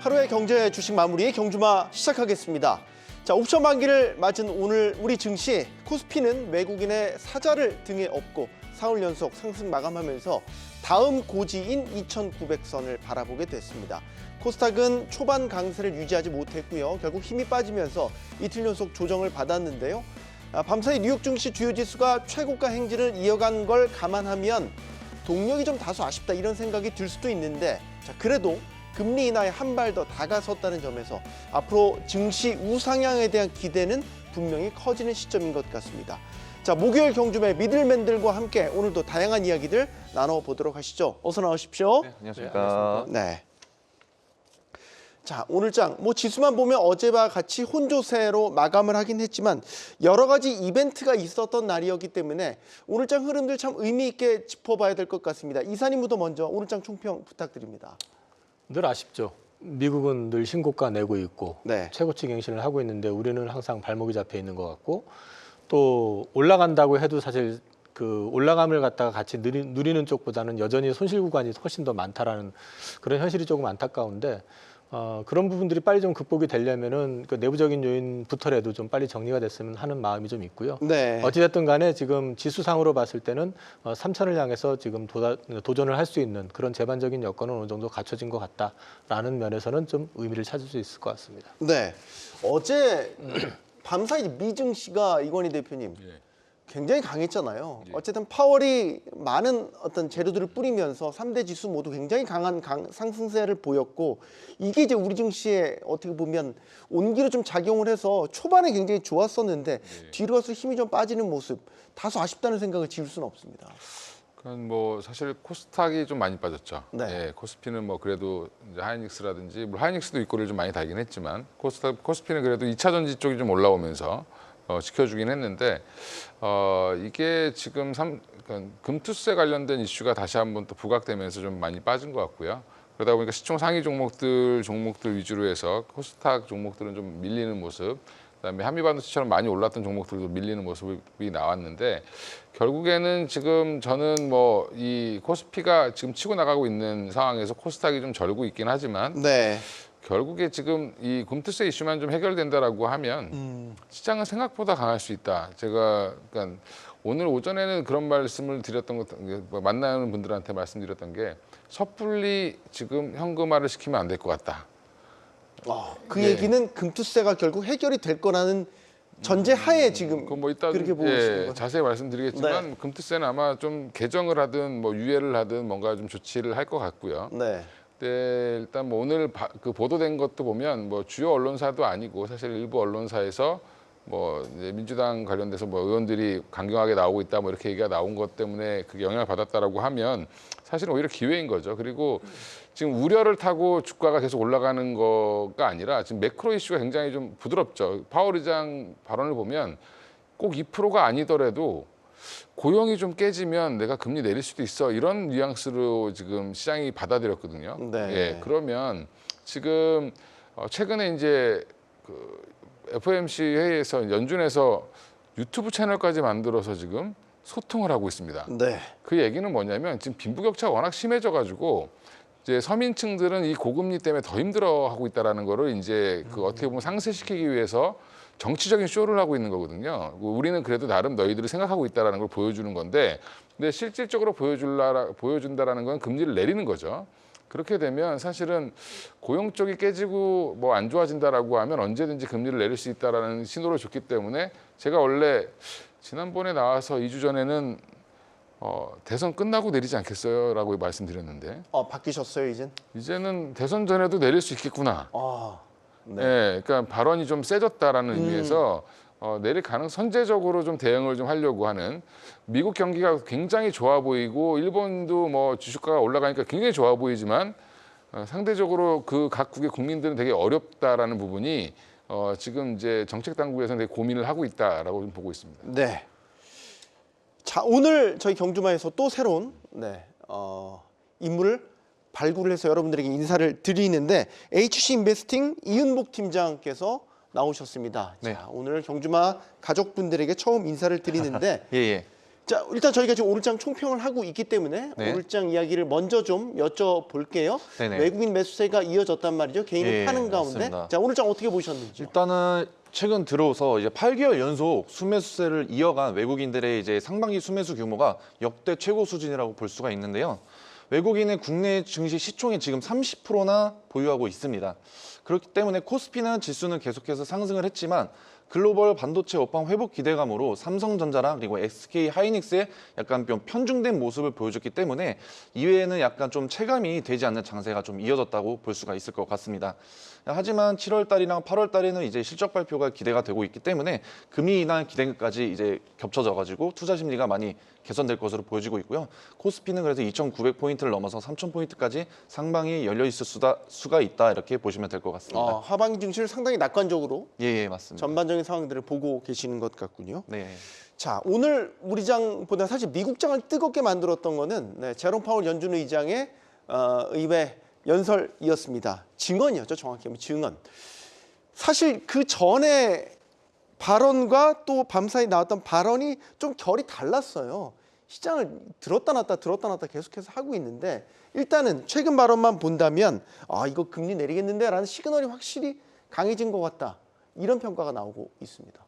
하루의 경제 주식 마무리 경주마 시작하겠습니다. 자, 옵션 만기를 맞은 오늘 우리 증시 코스피는 외국인의 사자를 등에 업고 4월 연속 상승 마감하면서 다음 고지인 2,900선을 바라보게 됐습니다. 코스닥은 초반 강세를 유지하지 못했고요. 결국 힘이 빠지면서 이틀 연속 조정을 받았는데요. 밤사이 뉴욕 증시 주요 지수가 최고가 행진을 이어간 걸 감안하면 동력이 좀 다소 아쉽다 이런 생각이 들 수도 있는데, 자, 그래도 금리 인하에 한 발 더 다가섰다는 점에서 앞으로 증시 우상향에 대한 기대는 분명히 커지는 시점인 것 같습니다. 자, 목요일 경주매 미들맨들과 함께 오늘도 다양한 이야기들 나눠보도록 하시죠. 어서 나오십시오. 네, 안녕하십니까. 네. 자, 오늘 장 지수만 보면 어제와 같이 혼조세로 마감을 하긴 했지만 여러 가지 이벤트가 있었던 날이었기 때문에 오늘 장 흐름들 참 의미 있게 짚어봐야 될 것 같습니다. 이사님부터 먼저 오늘 장 총평 부탁드립니다. 늘 아쉽죠. 미국은 늘 신고가 내고 있고 네. 최고치 갱신을 하고 있는데 우리는 항상 발목이 잡혀 있는 것 같고, 또 올라간다고 해도 사실 그 올라감을 갖다가 같이 누리는 쪽보다는 여전히 손실 구간이 훨씬 더 많다라는 그런 현실이 조금 안타까운데, 그런 부분들이 빨리 좀 극복이 되려면은 그 내부적인 요인부터라도 좀 빨리 정리가 됐으면 하는 마음이 좀 있고요. 네. 어찌됐든 간에 지금 지수상으로 봤을 때는 3천을 향해서 지금 도전을 할 수 있는 그런 제반적인 여건은 어느 정도 갖춰진 것 같다라는 면에서는 좀 의미를 찾을 수 있을 것 같습니다. 네. 어제 밤사이 미증시가 이건희 대표님 굉장히 강했잖아요. 어쨌든 파월이 많은 어떤 재료들을 뿌리면서 3대 지수 모두 굉장히 강한 상승세를 보였고, 이게 이제 우리 증시에 어떻게 보면 온기로 좀 작용을 해서 초반에 굉장히 좋았었는데 뒤로 가서 힘이 좀 빠지는 모습, 다소 아쉽다는 생각을 지울 수는 없습니다. 그건 뭐 사실 코스닥이 좀 많이 빠졌죠. 네. 예, 코스피는 뭐 그래도 이제 하이닉스라든지, 물론 하이닉스도 윗꼬리를 좀 많이 달긴 했지만 코스피는 그래도 2차 전지 쪽이 좀 올라오면서 지켜주긴 했는데, 이게 지금 그러니까 금투세 관련된 이슈가 다시 한번 또 부각되면서 좀 많이 빠진 것 같고요. 그러다 보니까 시총 상위 종목들 위주로 해서 코스닥 종목들은 좀 밀리는 모습, 그다음에 한미반도체처럼 많이 올랐던 종목들도 밀리는 모습이 나왔는데, 결국에는 지금 저는 뭐 이 코스피가 지금 치고 나가고 있는 상황에서 코스닥이 좀 절고 있긴 하지만, 네. 결국에 지금 이 금투세 이슈만 좀 해결된다라고 하면 시장은 생각보다 강할 수 있다. 제가 그러니까 오늘 오전에는 그런 말씀을 드렸던 것, 만나는 분들한테 말씀드렸던 게, 섣불리 지금 현금화를 시키면 안 될 것 같다. 그 예. 얘기는 금투세가 결국 해결이 될 거라는 전제 하에 지금 뭐 이따 그렇게 보고 계시는 거죠. 자세히 말씀드리겠지만, 네. 금투세는 아마 좀 개정을 하든 뭐 유예를 하든 뭔가 좀 조치를 할 것 같고요. 네. 네, 일단 뭐 오늘 그 보도된 것도 보면 뭐 주요 언론사도 아니고 사실 일부 언론사에서 뭐 이제 민주당 관련돼서 뭐 의원들이 강경하게 나오고 있다 뭐 이렇게 얘기가 나온 것 때문에 그게 영향을 받았다라고 하면 사실은 오히려 기회인 거죠. 그리고 지금 우려를 타고 주가가 계속 올라가는 거가 아니라 지금 매크로 이슈가 굉장히 좀 부드럽죠. 파월 의장 발언을 보면 꼭 2%가 아니더라도 고용이 좀 깨지면 내가 금리 내릴 수도 있어, 이런 뉘앙스로 지금 시장이 받아들였거든요. 네. 예, 그러면 지금 최근에 이제 그 FOMC 회의에서 연준에서 유튜브 채널까지 만들어서 지금 소통을 하고 있습니다. 네. 그 얘기는 뭐냐면 지금 빈부격차가 워낙 심해져가지고 이제 서민층들은 이 고금리 때문에 더 힘들어하고 있다라는 거를 이제 그 어떻게 보면 상쇄시키기 위해서 정치적인 쇼를 하고 있는 거거든요. 우리는 그래도 나름 너희들을 생각하고 있다라는 걸 보여주는 건데, 근데 실질적으로 보여준다라는 건 금리를 내리는 거죠. 그렇게 되면 사실은 고용 쪽이 깨지고 뭐 안 좋아진다라고 하면 언제든지 금리를 내릴 수 있다라는 신호를 줬기 때문에, 제가 원래 지난번에 나와서 2주 전에는 대선 끝나고 내리지 않겠어요라고 말씀드렸는데, 바뀌셨어요, 이제는 대선 전에도 내릴 수 있겠구나. 네. 네, 그러니까 발언이 좀 세졌다라는 의미에서 내릴 선제적으로 좀 대응을 좀 하려고 하는, 미국 경기가 굉장히 좋아 보이고 일본도 뭐 주식가가 올라가니까 굉장히 좋아 보이지만 상대적으로 그 각국의 국민들은 되게 어렵다라는 부분이 지금 이제 정책 당국에서는 되게 고민을 하고 있다라고 좀 보고 있습니다. 네. 자, 오늘 저희 경주마에서 또 새로운 인물을 발굴을 해서 여러분들에게 인사를 드리는데, HC 인베스팅 이은복 팀장께서 나오셨습니다. 네. 자, 오늘 경주마 가족분들에게 처음 인사를 드리는데 예. 자, 일단 저희가 지금 오늘장 총평을 하고 있기 때문에 네. 오늘장 이야기를 먼저 좀 여쭤볼게요. 네네. 외국인 매수세가 이어졌단 말이죠. 개인이 예, 파는 가운데. 맞습니다. 자, 오늘장 어떻게 보셨는지. 일단은 최근 들어서 이제 8개월 연속 수매수세를 이어간 외국인들의 이제 상반기 수매수 규모가 역대 최고 수준이라고 볼 수가 있는데요. 외국인의 국내 증시 시총이 지금 30%나 보유하고 있습니다. 그렇기 때문에 코스피는 지수는 계속해서 상승을 했지만 글로벌 반도체 업황 회복 기대감으로 삼성전자랑 그리고 SK 하이닉스의 약간 좀 편중된 모습을 보여줬기 때문에 이외에는 약간 좀 체감이 되지 않는 장세가 좀 이어졌다고 볼 수가 있을 것 같습니다. 하지만 7월 달이랑 8월 달에는 이제 실적 발표가 기대가 되고 있기 때문에 금리 인하 기대까지 이제 겹쳐져 가지고 투자 심리가 많이 개선될 것으로 보여지고 있고요. 코스피는 그래서 2,900포인트를 넘어서 3,000포인트까지 상방이 열려 있을 수가 있다 이렇게 보시면 될 것 같습니다. 하반기 증시를 상당히 낙관적으로 예, 맞습니다. 전반적인 상황들을 보고 계시는 것 같군요. 네. 자, 오늘 우리 장보다 사실 미국 장을 뜨겁게 만들었던 거는 제롬 파월 연준 의장의 의회 연설이었습니다. 증언이었죠, 정확히 하면 증언. 사실 그 전에 발언과 또 밤사이 나왔던 발언이 좀 결이 달랐어요. 시장을 들었다 놨다 계속해서 하고 있는데 일단은 최근 발언만 본다면 이거 금리 내리겠는데 라는 시그널이 확실히 강해진 것 같다. 이런 평가가 나오고 있습니다.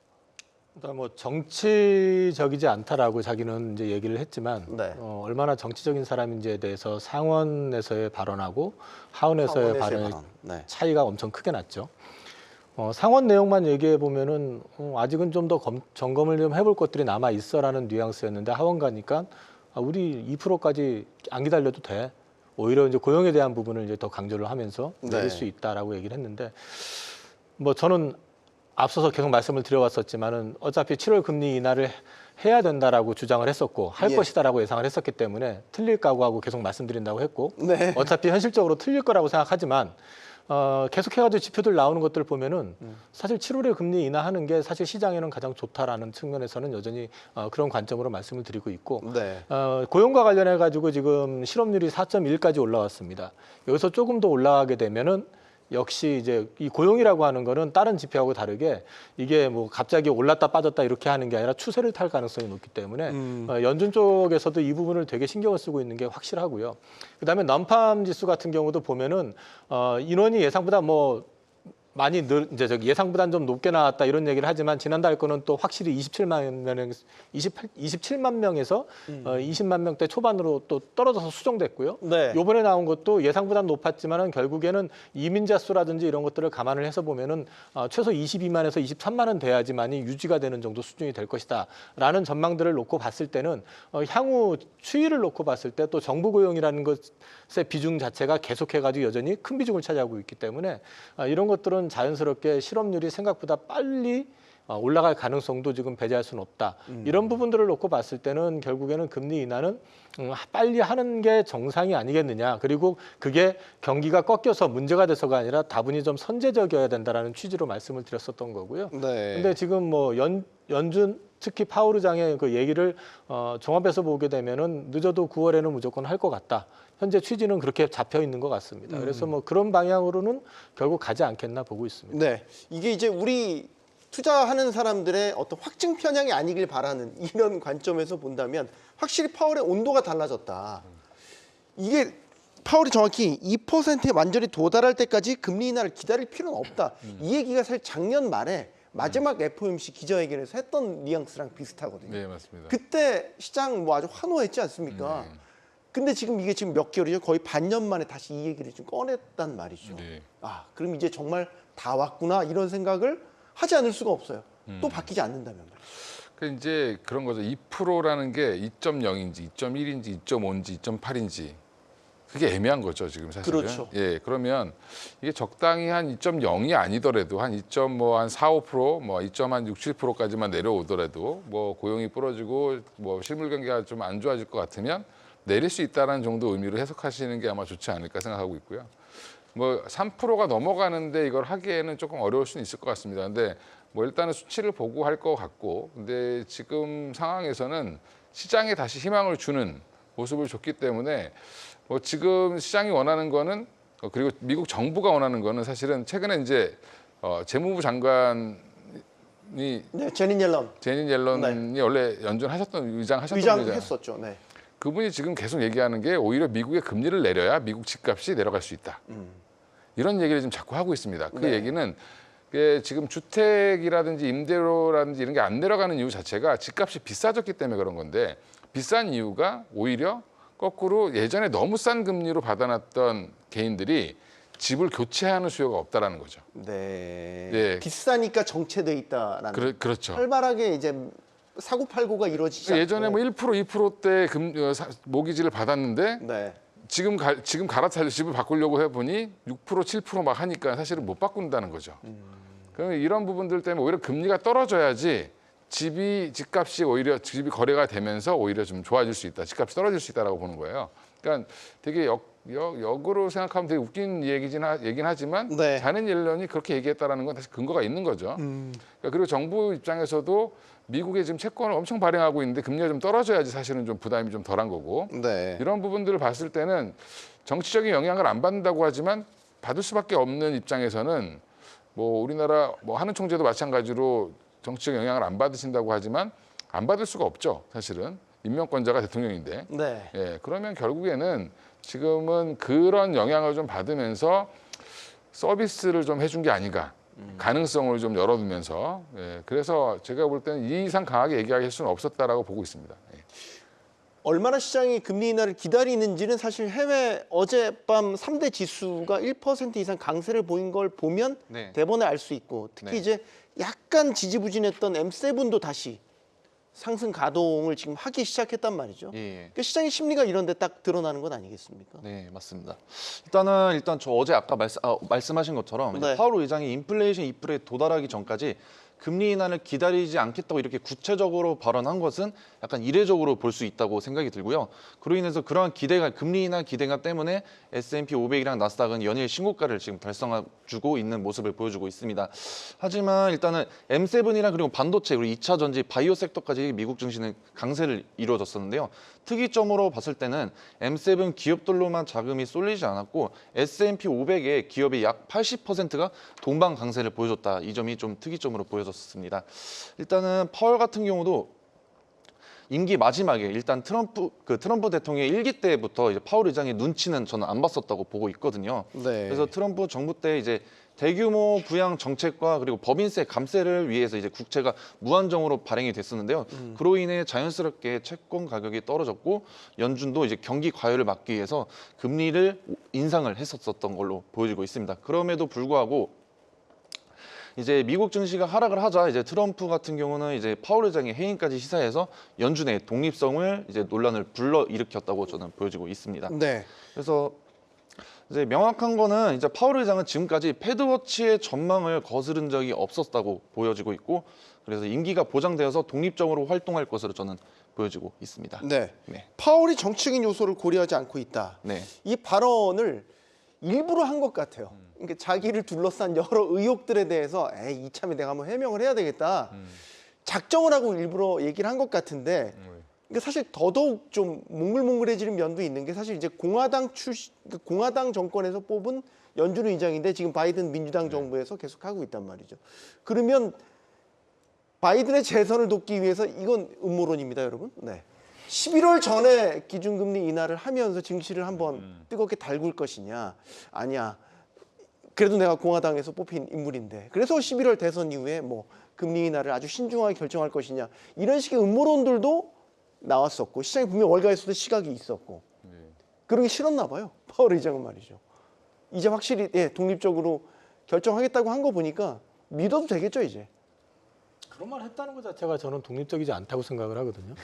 일단 뭐 정치적이지 않다라고 자기는 이제 얘기를 했지만 네. 얼마나 정치적인 사람인지에 대해서 상원에서의 발언하고 하원에서의 발언의 네. 차이가 엄청 크게 났죠. 상원 내용만 얘기해 보면은 아직은 좀 더 점검을 좀 해볼 것들이 남아 있어라는 뉘앙스였는데 하원 가니까 우리 2%까지 안 기다려도 돼. 오히려 이제 고용에 대한 부분을 이제 더 강조를 하면서 내릴 수 있다라고 얘기를 했는데 뭐 저는 앞서서 계속 말씀을 드려왔었지만은 어차피 7월 금리 인하를 해야 된다라고 주장을 했었고 할 것이다라고 예상을 했었기 때문에 틀릴 각오하고 계속 말씀드린다고 했고 네. 어차피 현실적으로 틀릴 거라고 생각하지만 계속해가지고 지표들 나오는 것들 보면은 사실 7월에 금리 인하하는 게 사실 시장에는 가장 좋다라는 측면에서는 여전히 그런 관점으로 말씀을 드리고 있고 네. 고용과 관련해 가지고 지금 실업률이 4.1까지 올라왔습니다. 여기서 조금 더 올라가게 되면은 역시 이제 이 고용이라고 하는 거는 다른 지표하고 다르게 이게 뭐 갑자기 올랐다 빠졌다 이렇게 하는 게 아니라 추세를 탈 가능성이 높기 때문에 연준 쪽에서도 이 부분을 되게 신경을 쓰고 있는 게 확실하고요. 그다음에 non-farm 지수 같은 경우도 보면은 인원이 예상보다 뭐 많이 이제 예상보다는 좀 높게 나왔다 이런 얘기를 하지만 지난달 거는 또 확실히 27만 명에서 20만 명대 초반으로 또 떨어져서 수정됐고요. 네. 요번에 나온 것도 예상보다는 높았지만은 결국에는 이민자 수라든지 이런 것들을 감안을 해서 보면은 최소 22만에서 23만은 돼야지만이 유지가 되는 정도 수준이 될 것이다라는 전망들을 놓고 봤을 때는 향후 추이를 놓고 봤을 때 또 정부 고용이라는 것의 비중 자체가 계속해가지고 여전히 큰 비중을 차지하고 있기 때문에 이런 것들은 자연스럽게 실업률이 생각보다 빨리 올라갈 가능성도 지금 배제할 수는 없다. 이런 부분들을 놓고 봤을 때는 결국에는 금리 인하는 빨리 하는 게 정상이 아니겠느냐. 그리고 그게 경기가 꺾여서 문제가 돼서가 아니라 다분히 좀 선제적이어야 된다라는 취지로 말씀을 드렸었던 거고요. 네. 근데 지금 뭐 연준 특히 파월 의장의 그 얘기를 종합해서 보게 되면은 늦어도 9월에는 무조건 할 것 같다. 현재 취지는 그렇게 잡혀 있는 것 같습니다. 그래서 뭐 그런 방향으로는 결국 가지 않겠나 보고 있습니다. 네. 이게 이제 우리 투자하는 사람들의 어떤 확증 편향이 아니길 바라는 이런 관점에서 본다면 확실히 파월의 온도가 달라졌다. 이게 파월이 정확히 2%에 완전히 도달할 때까지 금리 인하를 기다릴 필요는 없다. 이 얘기가 사실 작년 말에 마지막 FOMC 기자회견에서 했던 뉘앙스랑 비슷하거든요. 네, 맞습니다. 그때 시장 뭐 아주 환호했지 않습니까? 근데 지금 이게 지금 몇 개월이죠? 거의 반년 만에 다시 이 얘기를 좀 꺼냈단 말이죠. 네. 그럼 이제 정말 다 왔구나 이런 생각을 하지 않을 수가 없어요. 또 바뀌지 않는다면 말이죠. 그 이제 그런 거죠. 2%라는 게 2.0인지 2.1인지 2.5인지 2.8인지 그게 애매한 거죠, 지금 사실은. 그렇죠. 예, 그러면 이게 적당히 한 2.0이 아니더라도 한 2.한 4, 5%, 뭐 2.6, 7%까지만 내려오더라도 뭐 고용이 부러지고 뭐 실물 경기가 좀 안 좋아질 것 같으면 내릴 수 있다는 정도 의미로 해석하시는 게 아마 좋지 않을까 생각하고 있고요. 뭐 3%가 넘어가는데 이걸 하기에는 조금 어려울 수는 있을 것 같습니다. 근데 뭐 일단은 수치를 보고 할 것 같고, 근데 지금 상황에서는 시장에 다시 희망을 주는 모습을 줬기 때문에 뭐 지금 시장이 원하는 거는 그리고 미국 정부가 원하는 거는 사실은 최근에 이제 재무부 장관이 옐런이 네, 제닛 옐런 제닛 옐런이 원래 연준하셨던 의장하셨던 분이잖아요. 위장했었죠. 네. 그분이 지금 계속 얘기하는 게 오히려 미국의 금리를 내려야 미국 집값이 내려갈 수 있다. 이런 얘기를 지금 자꾸 하고 있습니다. 그 네. 얘기는 그게 지금 주택이라든지 임대료라든지 이런 게 안 내려가는 이유 자체가 집값이 비싸졌기 때문에 그런 건데 비싼 이유가 오히려 거꾸로 예전에 너무 싼 금리로 받아놨던 개인들이 집을 교체하는 수요가 없다라는 거죠. 네. 네. 비싸니까 정체돼 있다라는. 그렇죠. 활발하게 이제 사고 팔고가 이루어지지 그러니까 예전에 않고. 뭐 1% 2%대 모기지를 받았는데 네. 지금 갈아탈 집을 바꾸려고 해보니 6% 7% 막 하니까 사실은 못 바꾼다는 거죠. 그러면 이런 부분들 때문에 오히려 금리가 떨어져야지 집값이 오히려 집이 거래가 되면서 오히려 좀 좋아질 수 있다. 집값이 떨어질 수 있다라고 보는 거예요. 그러니까 되게 역으로 생각하면 되게 웃긴 얘기긴 하지만 네. 자넷 옐런이 그렇게 얘기했다라는 건 사실 근거가 있는 거죠. 그러니까 그리고 정부 입장에서도 미국에 지금 채권을 엄청 발행하고 있는데 금리가 좀 떨어져야지 사실은 좀 부담이 좀 덜한 거고 네. 이런 부분들을 봤을 때는 정치적인 영향을 안 받는다고 하지만 받을 수밖에 없는 입장에서는 뭐 우리나라 뭐 한은 총재도 마찬가지로 정치적 영향을 안 받으신다고 하지만 안 받을 수가 없죠. 사실은 임명권자가 대통령인데. 네. 예, 그러면 결국에는 지금은 그런 영향을 좀 받으면서 서비스를 좀 해준 게 아닌가. 가능성을 좀 열어두면서. 예, 그래서 제가 볼 때는 이 이상 강하게 얘기할 수는 없었다라고 보고 있습니다. 예. 얼마나 시장이 금리 인하를 기다리는지는 사실 해외 어젯밤 3대 지수가 1% 이상 강세를 보인 걸 보면 네. 대번에 알 수 있고 특히 네. 이제 약간 지지부진했던 M7도 다시 상승 가동을 지금 하기 시작했단 말이죠. 예. 그러니까 시장의 심리가 이런 데 딱 드러나는 건 아니겠습니까? 네, 맞습니다. 일단 저 어제 아까 말씀하신 것처럼 이제 네. 파월 의장이 인플레이션 2%에 도달하기 전까지 금리 인하를 기다리지 않겠다고 이렇게 구체적으로 발언한 것은 약간 이례적으로 볼 수 있다고 생각이 들고요. 그로 인해서 그러한 금리 인하 기대감 때문에 S&P 500이랑 나스닥은 연일 신고가를 지금 달성해주고 있는 모습을 보여주고 있습니다. 하지만 일단은 M7이랑 그리고 반도체 그리고 2차 전지, 바이오 섹터까지 미국 증시는 강세를 이루어졌었는데요. 특이점으로 봤을 때는 M7 기업들로만 자금이 쏠리지 않았고 S&P 500의 기업의 약 80%가 동반 강세를 보여줬다. 이 점이 좀 특이점으로 보여졌습니다. 일단은 파월 같은 경우도 임기 마지막에 일단 트럼프 대통령의 일기 때부터 이제 파월 의장의 눈치는 저는 안 봤었다고 보고 있거든요. 네. 그래서 트럼프 정부 때 이제 대규모 부양 정책과 그리고 법인세 감세를 위해서 이제 국채가 무한정으로 발행이 됐었는데요. 그로 인해 자연스럽게 채권 가격이 떨어졌고 연준도 이제 경기 과열을 막기 위해서 금리를 인상을 했었던 걸로 보여지고 있습니다. 그럼에도 불구하고 이제 미국 증시가 하락을 하자 이제 트럼프 같은 경우는 이제 파월 의장의 해임까지 시사해서 연준의 독립성을 이제 논란을 불러일으켰다고 저는 보여지고 있습니다. 네. 그래서 이제 명확한 거는 이제 파월 의장은 지금까지 패드워치의 전망을 거스른 적이 없었다고 보여지고 있고 그래서 임기가 보장되어서 독립적으로 활동할 것으로 저는 보여지고 있습니다. 네. 네. 파월이 정치적인 요소를 고려하지 않고 있다. 네. 이 발언을 일부러 한 것 같아요. 그러니까 자기를 둘러싼 여러 의혹들에 대해서 에이 이참에 내가 한번 해명을 해야 되겠다. 작정을 하고 일부러 얘기를 한 것 같은데 그러니까 사실 더더욱 좀 몽글몽글해지는 면도 있는 게 사실 이제 공화당 정권에서 뽑은 연준 의장인데 지금 바이든 민주당 정부에서 계속 하고 있단 말이죠. 그러면 바이든의 재선을 돕기 위해서 이건 음모론입니다, 여러분. 네. 11월 전에 기준금리 인하를 하면서 증시를 한번 뜨겁게 달굴 것이냐? 아니야. 그래도 내가 공화당에서 뽑힌 인물인데 그래서 11월 대선 이후에 뭐 금리 인하를 아주 신중하게 결정할 것이냐 이런 식의 음모론들도 나왔었고 시장에 분명 월가에서도 시각이 있었고 그러기 싫었나 봐요. 파월 의장은 말이죠. 이제 확실히 독립적으로 결정하겠다고 한 거 보니까 믿어도 되겠죠 이제. 그런 말 했다는 것 자체가 저는 독립적이지 않다고 생각을 하거든요.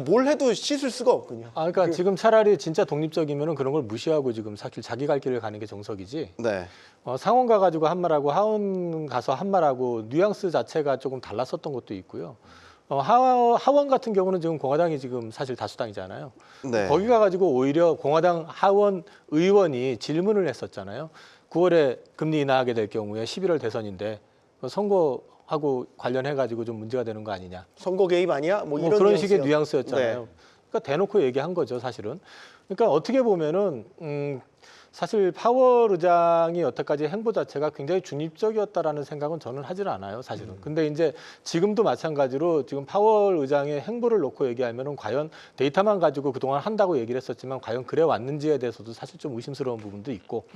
뭘 해도 씻을 수가 없군요. 그러니까 지금 차라리 진짜 독립적이면은 그런 걸 무시하고 지금 사실 자기 갈 길을 가는 게 정석이지. 네. 상원 가가지고 한 말하고 하원 가서 한 말하고 뉘앙스 자체가 조금 달랐었던 것도 있고요. 하원 같은 경우는 지금 공화당이 지금 사실 다수당이잖아요. 네. 거기 가가지고 오히려 공화당 하원 의원이 질문을 했었잖아요. 9월에 금리 인하하게 될 경우에 11월 대선인데 선거하고 관련해가지고 좀 문제가 되는 거 아니냐. 선거 개입 아니야? 뭐 이런 그런 식의 뉘앙스였- 뉘앙스였잖아요. 네. 그러니까 대놓고 얘기한 거죠, 사실은. 그러니까 어떻게 보면은 사실 파월 의장이 여태까지 행보 자체가 굉장히 중립적이었다라는 생각은 저는 하질 않아요, 사실은. 근데 이제 지금도 마찬가지로 지금 파월 의장의 행보를 놓고 얘기하면은 과연 데이터만 가지고 그동안 한다고 얘기를 했었지만 과연 그래 왔는지에 대해서도 사실 좀 의심스러운 부분도 있고.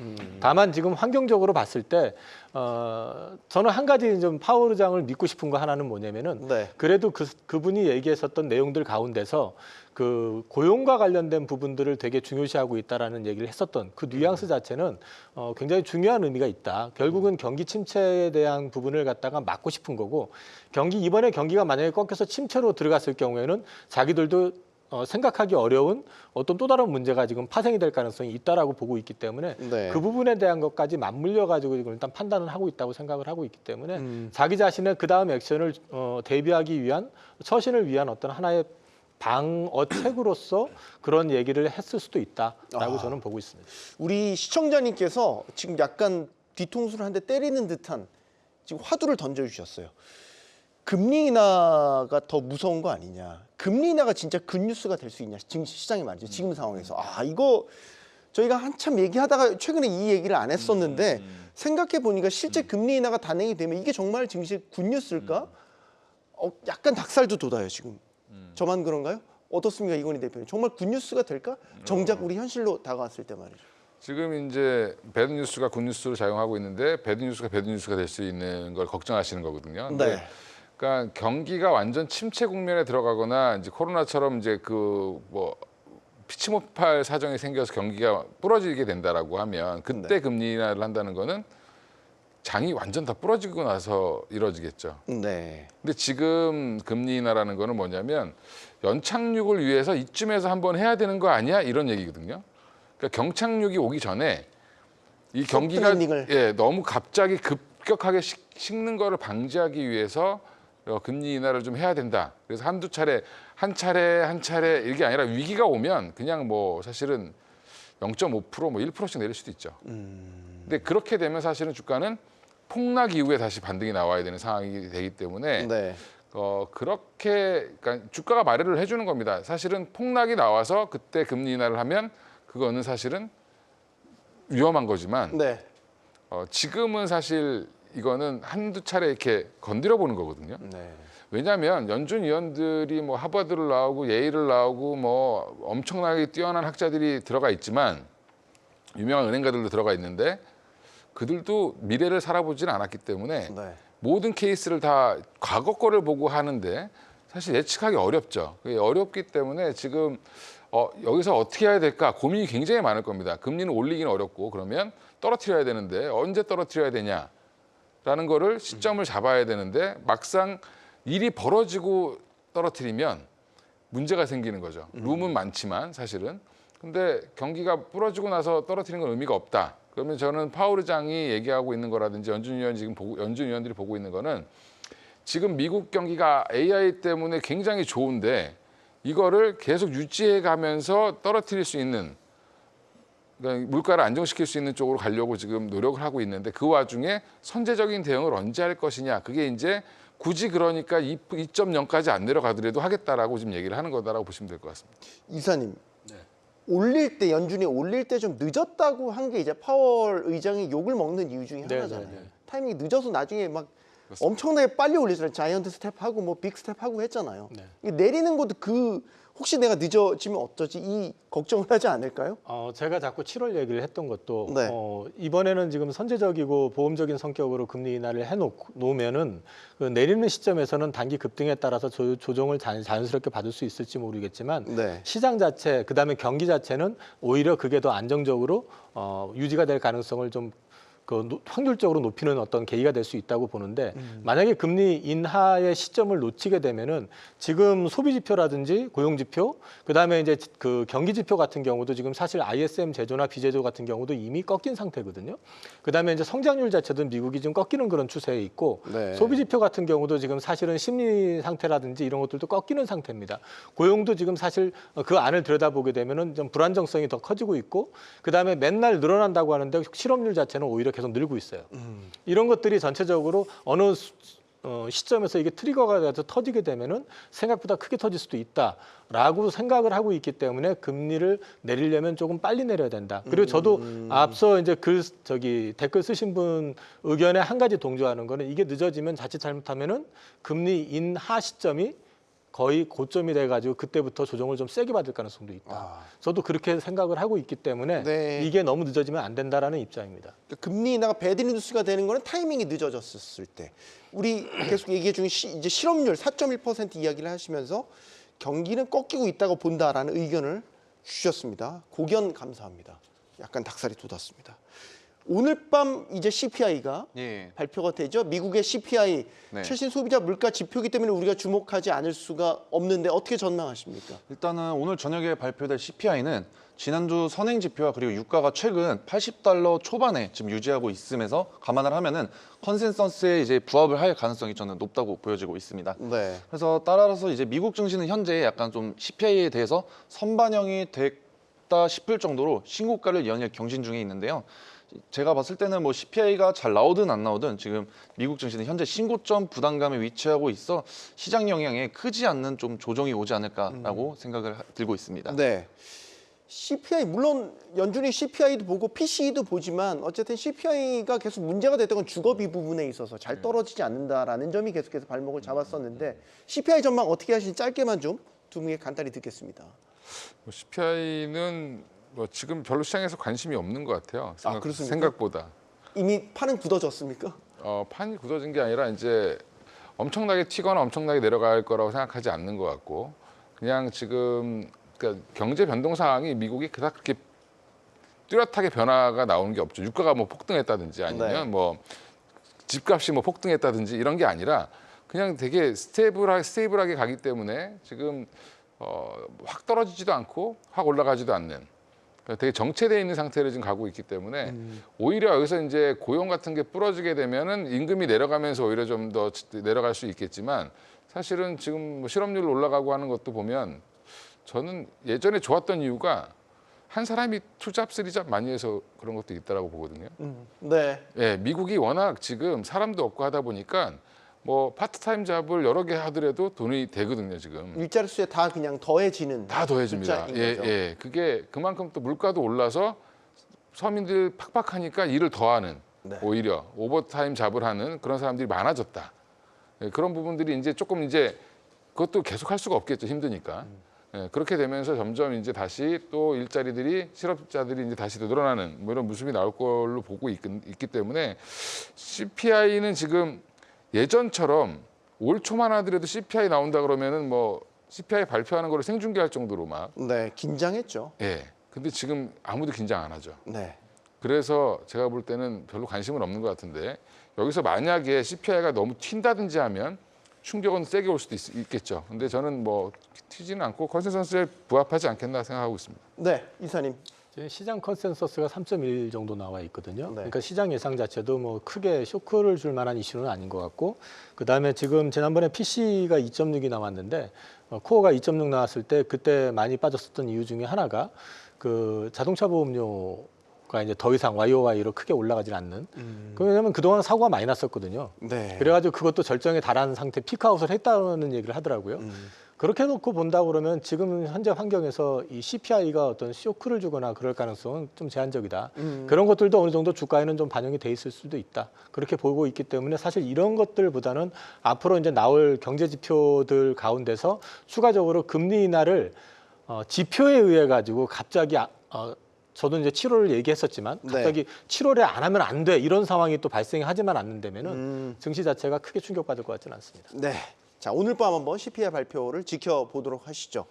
다만 지금 환경적으로 봤을 때 저는 한 가지 좀 파월 의장을 믿고 싶은 거 하나는 뭐냐면은 네. 그래도 그분이 얘기했었던 내용들 가운데서 그 고용과 관련된 부분들을 되게 중요시하고 있다라는 얘기를 했었던 그 뉘앙스 자체는 굉장히 중요한 의미가 있다. 결국은 경기 침체에 대한 부분을 갖다가 막고 싶은 거고 이번에 경기가 만약에 꺾여서 침체로 들어갔을 경우에는 자기들도 생각하기 어려운 어떤 또 다른 문제가 지금 파생이 될 가능성이 있다라고 보고 있기 때문에 네. 그 부분에 대한 것까지 맞물려 가지고 지금 일단 판단을 하고 있다고 생각을 하고 있기 때문에 자기 자신의 그 다음 액션을 대비하기 위한 처신을 위한 어떤 하나의 방어책으로서 그런 얘기를 했을 수도 있다라고 저는 보고 있습니다. 우리 시청자님께서 지금 약간 뒤통수를 한 대 때리는 듯한 지금 화두를 던져주셨어요. 금리 인하가 더 무서운 거 아니냐. 금리 인하가 진짜 굿뉴스가 될 수 있냐. 지금 시장이 말이죠. 지금 상황에서. 이거 저희가 한참 얘기하다가 최근에 이 얘기를 안 했었는데 생각해 보니까 실제 금리 인하가 단행이 되면 이게 정말 증시 굿뉴스일까? 약간 닭살도 돋아요 지금. 저만 그런가요? 어떻습니까 이건희 대표님? 정말 굿뉴스가 될까? 정작 우리 현실로 다가왔을 때 말이죠. 지금 이제 배드뉴스가 굿뉴스로 작용하고 있는데 배드뉴스가 배드뉴스가 될 수 있는 걸 걱정하시는 거거든요. 근데 네. 그러니까 경기가 완전 침체 국면에 들어가거나 이제 코로나처럼 이제 그 뭐 피치 못할 사정이 생겨서 경기가 부러지게 된다라고 하면 그때 네. 금리 인하를 한다는 거는 장이 완전 다 부러지고 나서 이루어지겠죠. 네. 근데 지금 금리 인하라는 거는 뭐냐면 연착륙을 위해서 이쯤에서 한번 해야 되는 거 아니야? 이런 얘기거든요. 그러니까 경착륙이 오기 전에 이 경기가 랜딩을. 너무 갑자기 급격하게 식는 거를 방지하기 위해서 금리 인하를 좀 해야 된다. 그래서 한두 차례 한 차례 이게 아니라 위기가 오면 그냥 뭐 사실은 0.5% 뭐 1%씩 내릴 수도 있죠. 근데 그렇게 되면 사실은 주가는 폭락 이후에 다시 반등이 나와야 되는 상황이 되기 때문에 네. 그렇게 그러니까 주가가 마련을 해주는 겁니다. 사실은 폭락이 나와서 그때 금리 인하를 하면 그거는 사실은 위험한 거지만 네. 지금은 사실 이거는 한두 차례 이렇게 건드려 보는 거거든요. 네. 왜냐하면 연준 위원들이 뭐 하버드를 나오고 예일을 나오고 뭐 엄청나게 뛰어난 학자들이 들어가 있지만 유명한 은행가들도 들어가 있는데 그들도 미래를 살아보지는 않았기 때문에 네. 모든 케이스를 다 과거 거를 보고 하는데 사실 예측하기 어렵죠. 그게 어렵기 때문에 지금 여기서 어떻게 해야 될까 고민이 굉장히 많을 겁니다. 금리는 올리기는 어렵고 그러면 떨어뜨려야 되는데 언제 떨어뜨려야 되냐라는 거를 시점을 잡아야 되는데 막상 일이 벌어지고 떨어뜨리면 문제가 생기는 거죠. 룸은 많지만 사실은. 근데 경기가 부러지고 나서 떨어뜨리는 건 의미가 없다. 그러면 저는 파월 의장이 얘기하고 있는 거라든지 연준 위원들이 보고 있는 거는 지금 미국 경기가 AI 때문에 굉장히 좋은데 이거를 계속 유지해 가면서 떨어뜨릴 수 있는 그러니까 물가를 안정시킬 수 있는 쪽으로 가려고 지금 노력을 하고 있는데 그 와중에 선제적인 대응을 언제 할 것이냐. 그게 이제 굳이 그러니까 2.0까지 안 내려가더라도 하겠다라고 지금 얘기를 하는 거다라고 보시면 될 것 같습니다. 이사님. 올릴 때 연준이 올릴 때 좀 늦었다고 한 게 이제 파월 의장이 욕을 먹는 이유 중에 네, 하나잖아요. 네, 네. 타이밍이 늦어서 나중에 막 엄청나게 빨리 올리잖아요. 자이언트 스텝하고 뭐 빅 스텝하고 했잖아요. 네. 이게 내리는 것도 혹시 내가 늦어지면 어쩌지 이 걱정을 하지 않을까요? 제가 자꾸 7월 얘기를 했던 것도 네. 이번에는 지금 선제적이고 보험적인 성격으로 금리 인하를 해놓으면은 그 내리는 시점에서는 단기 급등에 따라서 조정을 자연스럽게 받을 수 있을지 모르겠지만 네. 시장 자체 그다음에 경기 자체는 오히려 그게 더 안정적으로 유지가 될 가능성을 좀 확률적으로 높이는 어떤 계기가 될 수 있다고 보는데 만약에 금리 인하의 시점을 놓치게 되면은 지금 소비 지표라든지 고용 지표 그다음에 이제 그 경기 지표 같은 경우도 지금 사실 ISM 제조나 비제조 같은 경우도 이미 꺾인 상태거든요. 그다음에 이제 성장률 자체도 미국이 좀 꺾이는 그런 추세에 있고 네. 소비 지표 같은 경우도 지금 사실은 심리 상태라든지 이런 것들도 꺾이는 상태입니다. 고용도 지금 사실 그 안을 들여다보게 되면은 좀 불안정성이 더 커지고 있고 그다음에 맨날 늘어난다고 하는데 실업률 자체는 오히려 계속 늘고 있어요. 이런 것들이 전체적으로 어느 시점에서 이게 트리거가 돼서 터지게 되면은 생각보다 크게 터질 수도 있다라고 생각을 하고 있기 때문에 금리를 내리려면 조금 빨리 내려야 된다. 그리고 저도 앞서 이제 댓글 쓰신 분 의견에 한 가지 동조하는 거는 이게 늦어지면 자칫 잘못하면은 금리 인하 시점이 거의 고점이 돼가지고 그때부터 조정을 좀 세게 받을 가능성도 있다. 저도 그렇게 생각을 하고 있기 때문에 네. 이게 너무 늦어지면 안 된다라는 입장입니다. 그러니까 금리 인하가 배드 뉴스가 되는 거는 타이밍이 늦어졌을 때. 우리 계속 얘기 중에 이제 실업률 4.1% 이야기를 하시면서 경기는 꺾이고 있다고 본다라는 의견을 주셨습니다. 고견 감사합니다. 약간 닭살이 돋았습니다. 오늘 밤 이제 CPI가 예. 발표가 되죠. 미국의 CPI 네. 최신 소비자 물가 지표이기 때문에 우리가 주목하지 않을 수가 없는데 어떻게 전망하십니까? 일단은 오늘 저녁에 발표될 CPI는 지난주 선행 지표와 그리고 유가가 최근 80달러 초반에 지금 유지하고 있으면서 감안을 하면은 컨센서스에 이제 부합을 할 가능성이 저는 높다고 보여지고 있습니다. 네. 그래서 따라서 이제 미국 증시는 현재 약간 좀 CPI에 대해서 선반영이 됐다 싶을 정도로 신고가를 연일 경신 중에 있는데요. 제가 봤을 때는 뭐 CPI가 잘 나오든 안 나오든 지금 미국 증시는 현재 신고점 부담감에 위치하고 있어 시장 영향에 크지 않는 좀 조정이 오지 않을까라고 생각을 들고 있습니다. 네. CPI 물론 연준이 CPI도 보고 PCE도 보지만 어쨌든 CPI가 계속 문제가 됐던 건 주거비 부분에 있어서 잘 떨어지지 않는다라는 점이 계속해서 발목을 잡았었는데 CPI 전망 어떻게 하시는지 짧게만 좀 두 분에게 간단히 듣겠습니다. CPI는 뭐 지금 별로 시장에서 관심이 없는 것 같아요. 그렇습니까? 생각보다. 이미 판은 굳어졌습니까? 판이 굳어진 게 아니라 이제 엄청나게 튀거나 엄청나게 내려갈 거라고 생각하지 않는 것 같고 그냥 지금 그러니까 경제 변동 상황이 미국이 그닥 그렇게 뚜렷하게 변화가 나오는 게 없죠. 유가가 뭐 폭등했다든지 아니면 네. 뭐 집값이 뭐 폭등했다든지 이런 게 아니라 그냥 되게 스테이블하게 가기 때문에 지금 확 떨어지지도 않고 확 올라가지도 않는 그러니까 되게 정체되어 있는 상태로 지금 가고 있기 때문에 오히려 여기서 이제 고용 같은 게 부러지게 되면은 임금이 내려가면서 오히려 좀 더 내려갈 수 있겠지만 사실은 지금 뭐 실업률 올라가고 하는 것도 보면 저는 예전에 좋았던 이유가 한 사람이 투잡, 쓰리잡 많이 해서 그런 것도 있다라고 보거든요. 네. 예, 미국이 워낙 지금 사람도 없고 하다 보니까 뭐 파트타임 잡을 여러 개 하더라도 돈이 되거든요, 지금. 일자리 수에 다 그냥 더해지는 다 더해집니다. 숫자인 예, 거죠. 예. 그게 그만큼 또 물가도 올라서 서민들 팍팍하니까 일을 더하는 네. 오히려 오버타임 잡을 하는 그런 사람들이 많아졌다. 예, 그런 부분들이 이제 조금 이제 그것도 계속 할 수가 없겠죠, 힘드니까. 예, 그렇게 되면서 점점 이제 다시 또 일자리들이 실업자들이 이제 다시 늘어나는 뭐 이런 모습이 나올 걸로 보고 있기 때문에 CPI는 지금 예전처럼 올 초만 하더라도 CPI 나온다 그러면은 뭐 CPI 발표하는 거를 생중계할 정도로 막 네, 긴장했죠. 예. 근데 지금 아무도 긴장 안 하죠. 네. 그래서 제가 볼 때는 별로 관심은 없는 것 같은데 여기서 만약에 CPI가 너무 튄다든지 하면 충격은 세게 올 수도 있겠죠. 근데 저는 뭐 튀지는 않고 컨센서스에 부합하지 않겠나 생각하고 있습니다. 네, 이사님. 지금 시장 컨센서스가 3.1 정도 나와 있거든요. 네. 그러니까 시장 예상 자체도 뭐 크게 쇼크를 줄 만한 이슈는 아닌 것 같고, 그 다음에 지금 지난번에 PC가 2.6이 나왔는데 코어가 2.6 나왔을 때 그때 많이 빠졌었던 이유 중에 하나가 그 자동차 보험료가 이제 더 이상 YOY로 크게 올라가질 않는. 왜냐하면 그동안 사고가 많이 났었거든요. 네. 그래가지고 그것도 절정에 달한 상태 피크아웃을 했다는 얘기를 하더라고요. 그렇게 놓고 본다 그러면 지금 현재 환경에서 이 CPI가 어떤 쇼크를 주거나 그럴 가능성은 좀 제한적이다. 그런 것들도 어느 정도 주가에는 좀 반영이 돼 있을 수도 있다. 그렇게 보고 있기 때문에 사실 이런 것들보다는 앞으로 이제 나올 경제 지표들 가운데서 추가적으로 금리 인하를 지표에 의해 가지고 갑자기 저도 이제 7월을 얘기했었지만 갑자기 7월에 안 하면 안 돼 이런 상황이 또 발생하지만 않는다면은 증시 자체가 크게 충격받을 것 같지는 않습니다. 네. 자, 오늘 밤 한번 CPI 발표를 지켜보도록 하시죠.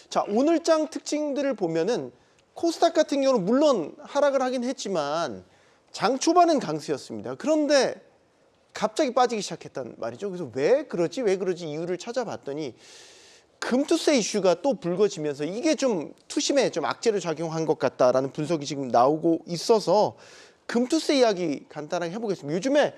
자, 오늘장 특징들을 보면은 코스닥 같은 경우는 물론 하락을 하긴 했지만 장 초반은 강세였습니다. 그런데 갑자기 빠지기 시작했단 말이죠. 그래서 왜 그러지 이유를 찾아봤더니 금투세 이슈가 또 불거지면서 이게 좀 투심에 좀 악재로 작용한 것 같다라는 분석이 지금 나오고 있어서 금투세 이야기 간단하게 해보겠습니다. 요즘에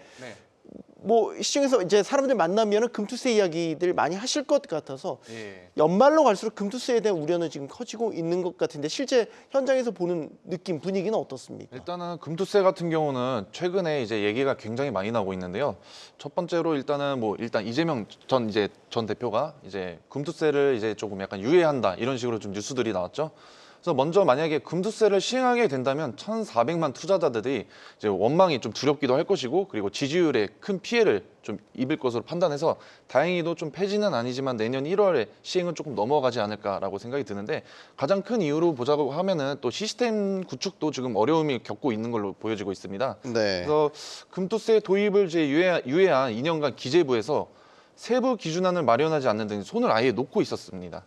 뭐 시중에서 이제 사람들 만나면은 금투세 이야기들 많이 하실 것 같아서 예. 연말로 갈수록 금투세에 대한 우려는 지금 커지고 있는 것 같은데 실제 현장에서 보는 느낌 분위기는 어떻습니까? 일단은 금투세 같은 경우는 최근에 이제 얘기가 굉장히 많이 나오고 있는데요. 첫 번째로 일단은 일단 이재명 전 대표가 이제 금투세를 이제 조금 약간 유예한다 이런 식으로 좀 뉴스들이 나왔죠. 그래서 먼저 만약에 금투세를 시행하게 된다면 1,400만 투자자들이 이제 원망이 좀 두렵기도 할 것이고 그리고 지지율에 큰 피해를 좀 입을 것으로 판단해서 다행히도 좀 폐지는 아니지만 내년 1월에 시행은 조금 넘어가지 않을까라고 생각이 드는데 가장 큰 이유로 보자고 하면은 또 시스템 구축도 지금 어려움이 겪고 있는 걸로 보여지고 있습니다. 네. 그래서 금투세 도입을 이제 유예한 2년간 기재부에서 세부 기준안을 마련하지 않는 등 손을 아예 놓고 있었습니다.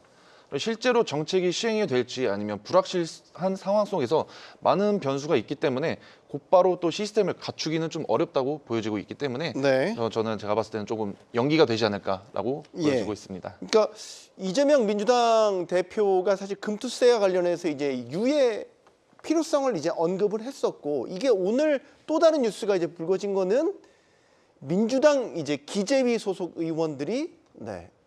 실제로 정책이 시행이 될지 아니면 불확실한 상황 속에서 많은 변수가 있기 때문에 곧바로 또 시스템을 갖추기는 좀 어렵다고 보여지고 있기 때문에 네. 저는 제가 봤을 때는 조금 연기가 되지 않을까라고 보여지고 있습니다. 그러니까 이재명 민주당 대표가 사실 금투세와 관련해서 이제 유예 필요성을 이제 언급을 했었고 이게 오늘 또 다른 뉴스가 이제 불거진 거는 민주당 이제 기재위 소속 의원들이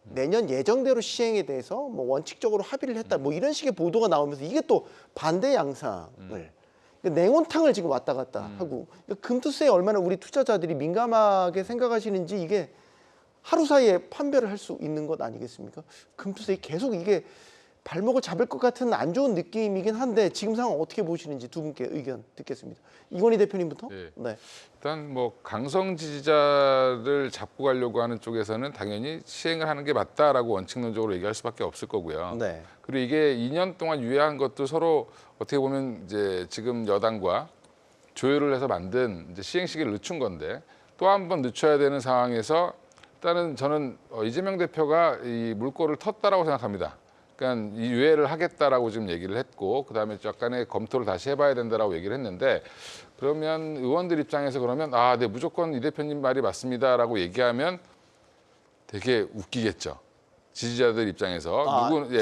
내년 예정대로 시행에 대해서 뭐 원칙적으로 합의를 했다 뭐 이런 식의 보도가 나오면서 이게 또 반대 양상을 그러니까 냉온탕을 지금 왔다 갔다 하고 그러니까 금투세에 얼마나 우리 투자자들이 민감하게 생각하시는지 이게 하루 사이에 판별을 할 수 있는 것 아니겠습니까? 금투세 계속 이게 발목을 잡을 것 같은 안 좋은 느낌이긴 한데 지금 상황 어떻게 보시는지 두 분께 의견 듣겠습니다. 이건희 대표님부터. 네. 일단 뭐 강성 지지자를 잡고 가려고 하는 쪽에서는 당연히 시행을 하는 게 맞다라고 원칙론적으로 얘기할 수밖에 없을 거고요. 네. 그리고 이게 2년 동안 유예한 것도 서로 어떻게 보면 이제 지금 여당과 조율을 해서 만든 이제 시행 시기를 늦춘 건데 또 한 번 늦춰야 되는 상황에서 일단은 저는 이재명 대표가 이 물꼬를 텄다라고 생각합니다. 그러니까 이 유예를 하겠다라고 지금 얘기를 했고 그다음에 약간의 검토를 다시 해봐야 된다라고 얘기를 했는데 그러면 의원들 입장에서 그러면 네 무조건 이 대표님 말이 맞습니다라고 얘기하면 되게 웃기겠죠. 지지자들 입장에서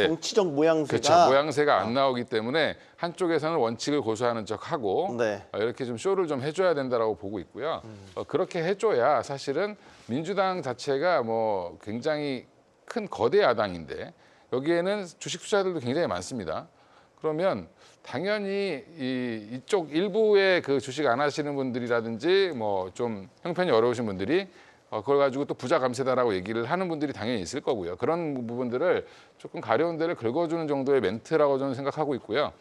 정치적 모양새가 그렇죠. 모양새가 안 나오기 때문에 한쪽에서는 원칙을 고수하는 척하고 네. 이렇게 좀 쇼를 좀 해줘야 된다라고 보고 있고요. 그렇게 해줘야 사실은 민주당 자체가 뭐 굉장히 큰 거대 야당인데 여기에는 주식 투자자들도 굉장히 많습니다. 그러면 당연히 이쪽 일부의 그 주식 안 하시는 분들이라든지 뭐 좀 형편이 어려우신 분들이 그걸 가지고 또 부자 감세다라고 얘기를 하는 분들이 당연히 있을 거고요. 그런 부분들을 조금 가려운 데를 긁어주는 정도의 멘트라고 저는 생각하고 있고요.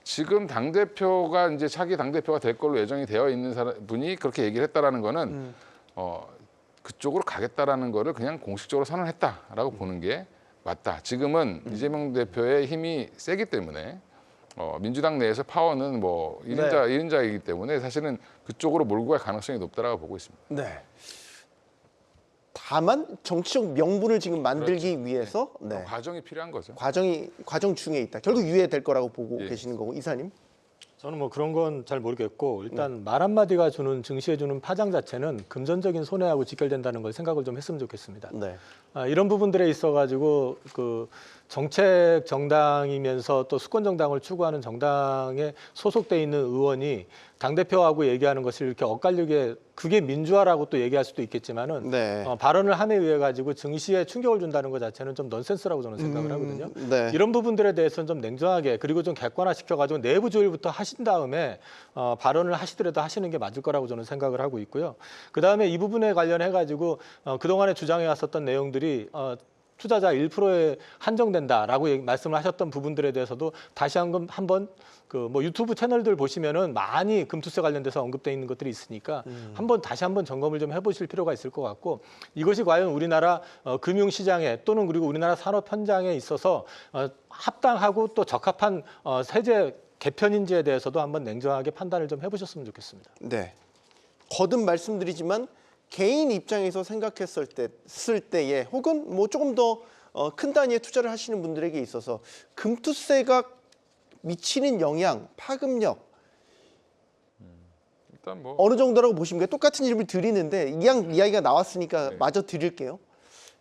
지금 당대표가 이제 차기 당대표가 될 걸로 예정이 되어 있는 분이 그렇게 얘기를 했다라는 거는 그쪽으로 가겠다라는 거를 그냥 공식적으로 선언했다라고 보는 게 맞다. 지금은 이재명 대표의 힘이 세기 때문에 민주당 내에서 파워는 뭐 1인자이기 때문에 사실은 그쪽으로 몰고 갈 가능성이 높다라고 보고 있습니다. 네. 다만 정치적 명분을 지금 만들기 위해서 과정이 필요한 거죠. 과정 중에 있다. 결국 유예될 거라고 보고 계시는 거고 이사님. 저는 뭐 그런 건 잘 모르겠고 일단 말 한마디가 증시에 주는 파장 자체는 금전적인 손해하고 직결된다는 걸 생각을 좀 했으면 좋겠습니다. 네. 이런 부분들에 있어가지고 그 정책 정당이면서 또 수권 정당을 추구하는 정당에 소속돼 있는 의원이 당 대표하고 얘기하는 것을 이렇게 엇갈리게 그게 민주화라고 또 얘기할 수도 있겠지만은 발언을 함에 의해 가지고 증시에 충격을 준다는 것 자체는 좀 넌센스라고 저는 생각을 하거든요. 이런 부분들에 대해서는 좀 냉정하게 그리고 좀 객관화 시켜가지고 내부 조율부터 하신 다음에 발언을 하시더라도 하시는 게 맞을 거라고 저는 생각을 하고 있고요. 그 다음에 이 부분에 관련해 가지고 그동안에 주장해 왔었던 내용들이 투자자 1%에 한정된다라고 말씀을 하셨던 부분들에 대해서도 다시 한번 그 뭐 유튜브 채널들 보시면은 많이 금투세 관련돼서 언급돼 있는 것들이 있으니까 다시 한번 점검을 좀 해보실 필요가 있을 것 같고 이것이 과연 우리나라 금융시장에 또는 그리고 우리나라 산업 현장에 있어서 합당하고 또 적합한 세제 개편인지에 대해서도 한번 냉정하게 판단을 좀 해보셨으면 좋겠습니다. 네. 거듭 말씀드리지만 개인 입장에서 생각했을 때에 혹은 뭐 조금 더 큰 단위의 투자를 하시는 분들에게 있어서 금투세가 미치는 영향, 파급력 일단 뭐 어느 정도라고 보십니까? 똑같은 질문을 드리는데 이야기가 나왔으니까 마저 드릴게요.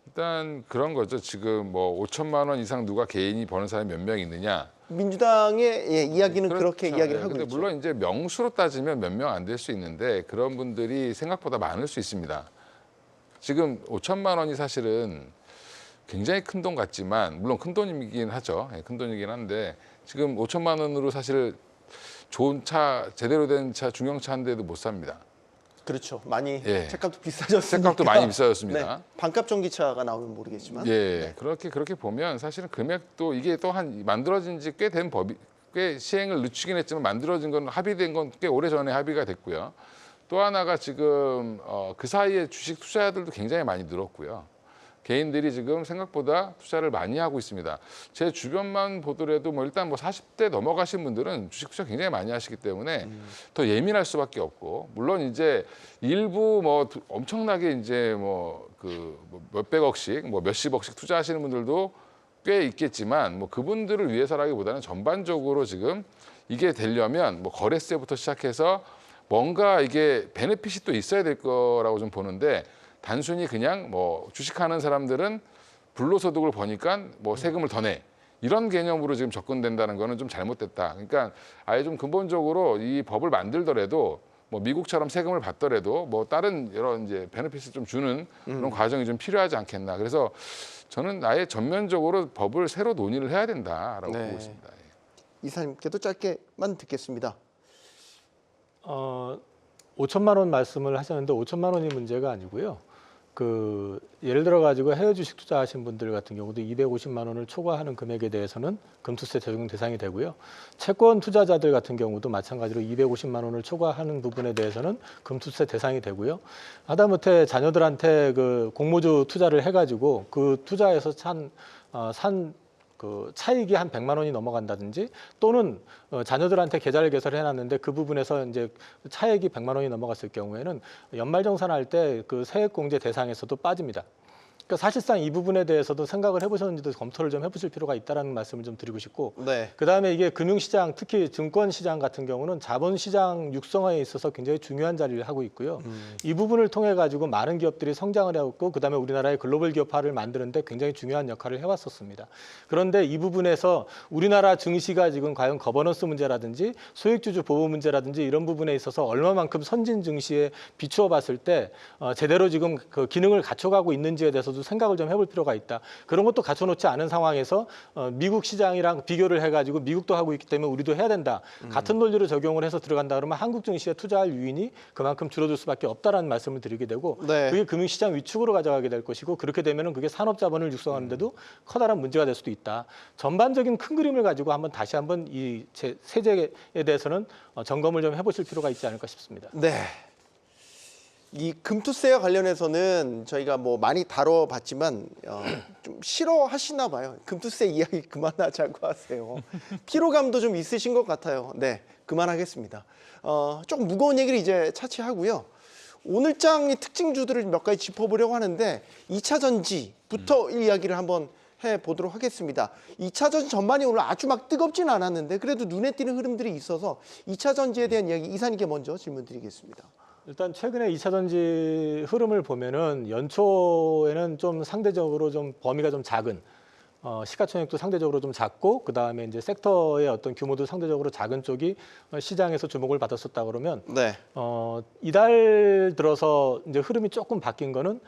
일단 그런 거죠. 지금 뭐 5천만 원 이상 누가 개인이 버는 사람이 몇 명 있느냐. 민주당의 이야기는 그렇게 이야기를 하고 근데 있죠. 물론 이제 명수로 따지면 몇 명 안 될 수 있는데 그런 분들이 생각보다 많을 수 있습니다. 지금 5천만 원이 사실은 굉장히 큰 돈 같지만 물론 큰 돈이긴 하죠. 예, 큰 돈이긴 한데 지금 5천만 원으로 사실 좋은 차, 제대로 된 차, 중형차 한 대도 못 삽니다. 그렇죠. 많이 예. 책값도 비싸졌으니까. 책값도 많이 비싸졌습니다. 네. 반값 전기차가 나오면 모르겠지만. 예, 그렇게 보면 사실은 금액도 이게 또 한 만들어진 지 꽤 된 법이 꽤 시행을 늦추긴 했지만 만들어진 건 합의된 건 꽤 오래 전에 합의가 됐고요. 또 하나가 지금 그 사이에 주식 투자자들도 굉장히 많이 늘었고요. 개인들이 지금 생각보다 투자를 많이 하고 있습니다. 제 주변만 보더라도 뭐 일단 뭐 40대 넘어가신 분들은 주식 투자 굉장히 많이 하시기 때문에 더 예민할 수밖에 없고, 물론 이제 일부 뭐 엄청나게 이제 뭐 그 몇백억씩 뭐 몇십억씩 투자하시는 분들도 꽤 있겠지만 뭐 그분들을 위해서라기보다는 전반적으로 지금 이게 되려면 뭐 거래세부터 시작해서 뭔가 이게 베네핏이 또 있어야 될 거라고 좀 보는데, 단순히 그냥 뭐 주식하는 사람들은 불로소득을 버니까 뭐 세금을 더 내, 이런 개념으로 지금 접근된다는 거는 좀 잘못됐다. 그러니까 아예 좀 근본적으로 이 법을 만들더라도 뭐 미국처럼 세금을 받더라도 뭐 다른 여러 이제 베네핏을 좀 주는 그런 과정이 좀 필요하지 않겠나. 그래서 저는 아예 전면적으로 법을 새로 논의를 해야 된다라고 네. 보고 있습니다. 이사님께도 짧게만 듣겠습니다. 5천만 원 말씀을 하셨는데 5천만 원이 문제가 아니고요. 그 예를 들어 가지고 해외 주식 투자하신 분들 같은 경우도 250만 원을 초과하는 금액에 대해서는 금투세 적용 대상이 되고요. 채권 투자자들 같은 경우도 마찬가지로 250만 원을 초과하는 부분에 대해서는 금투세 대상이 되고요. 하다못해 자녀들한테 그 공모주 투자를 해가지고 그 투자에서 산 그 차익이 한 100만 원이 넘어간다든지, 또는 자녀들한테 계좌를 개설해 놨는데 그 부분에서 이제 차익이 100만 원이 넘어갔을 경우에는 연말정산할 때 그 세액공제 대상에서도 빠집니다. 그러니까 사실상 이 부분에 대해서도 생각을 해보셨는지도 검토를 좀 해보실 필요가 있다는 말씀을 좀 드리고 싶고, 네. 그다음에 이게 금융시장, 특히 증권시장 같은 경우는 자본시장 육성화에 있어서 굉장히 중요한 자리를 하고 있고요. 이 부분을 통해 가지고 많은 기업들이 성장을 해왔고, 그다음에 우리나라의 글로벌 기업화를 만드는데 굉장히 중요한 역할을 해왔었습니다. 그런데 이 부분에서 우리나라 증시가 지금 과연 거버넌스 문제라든지 소액주주 보호 문제라든지 이런 부분에 있어서 얼마만큼 선진 증시에 비추어 봤을 때 제대로 지금 그 기능을 갖춰가고 있는지에 대해서도 생각을 좀 해볼 필요가 있다. 그런 것도 갖춰놓지 않은 상황에서 미국 시장이랑 비교를 해가지고 미국도 하고 있기 때문에 우리도 해야 된다. 같은 논리로 적용을 해서 들어간다 그러면 한국 증시에 투자할 유인이 그만큼 줄어들 수밖에 없다라는 말씀을 드리게 되고, 네. 그게 금융시장 위축으로 가져가게 될 것이고, 그렇게 되면은 그게 산업자본을 육성하는데도 커다란 문제가 될 수도 있다. 전반적인 큰 그림을 가지고 다시 한번 이 세제에 대해서는 점검을 좀 해보실 필요가 있지 않을까 싶습니다. 네. 이 금투세와 관련해서는 저희가 뭐 많이 다뤄봤지만 좀 싫어하시나 봐요. 금투세 이야기 그만하자고 하세요. 피로감도 좀 있으신 것 같아요. 네, 그만하겠습니다. 조금 무거운 얘기를 이제 차치하고요. 오늘 장의 특징주들을 몇 가지 짚어보려고 하는데 2차 전지부터 이야기를 한번 해보도록 하겠습니다. 2차 전지 전반이 오늘 아주 막 뜨겁진 않았는데 그래도 눈에 띄는 흐름들이 있어서 2차 전지에 대한 이야기 이사님께 먼저 질문드리겠습니다. 일단 최근에 2차 전지 흐름을 보면은 연초에는 좀 상대적으로 좀 범위가 좀 작은, 시가총액도 상대적으로 좀 작고, 그 다음에 이제 섹터의 어떤 규모도 상대적으로 작은 쪽이 시장에서 주목을 받았었다 그러면, 네. 이달 들어서 이제 흐름이 조금 바뀐 거는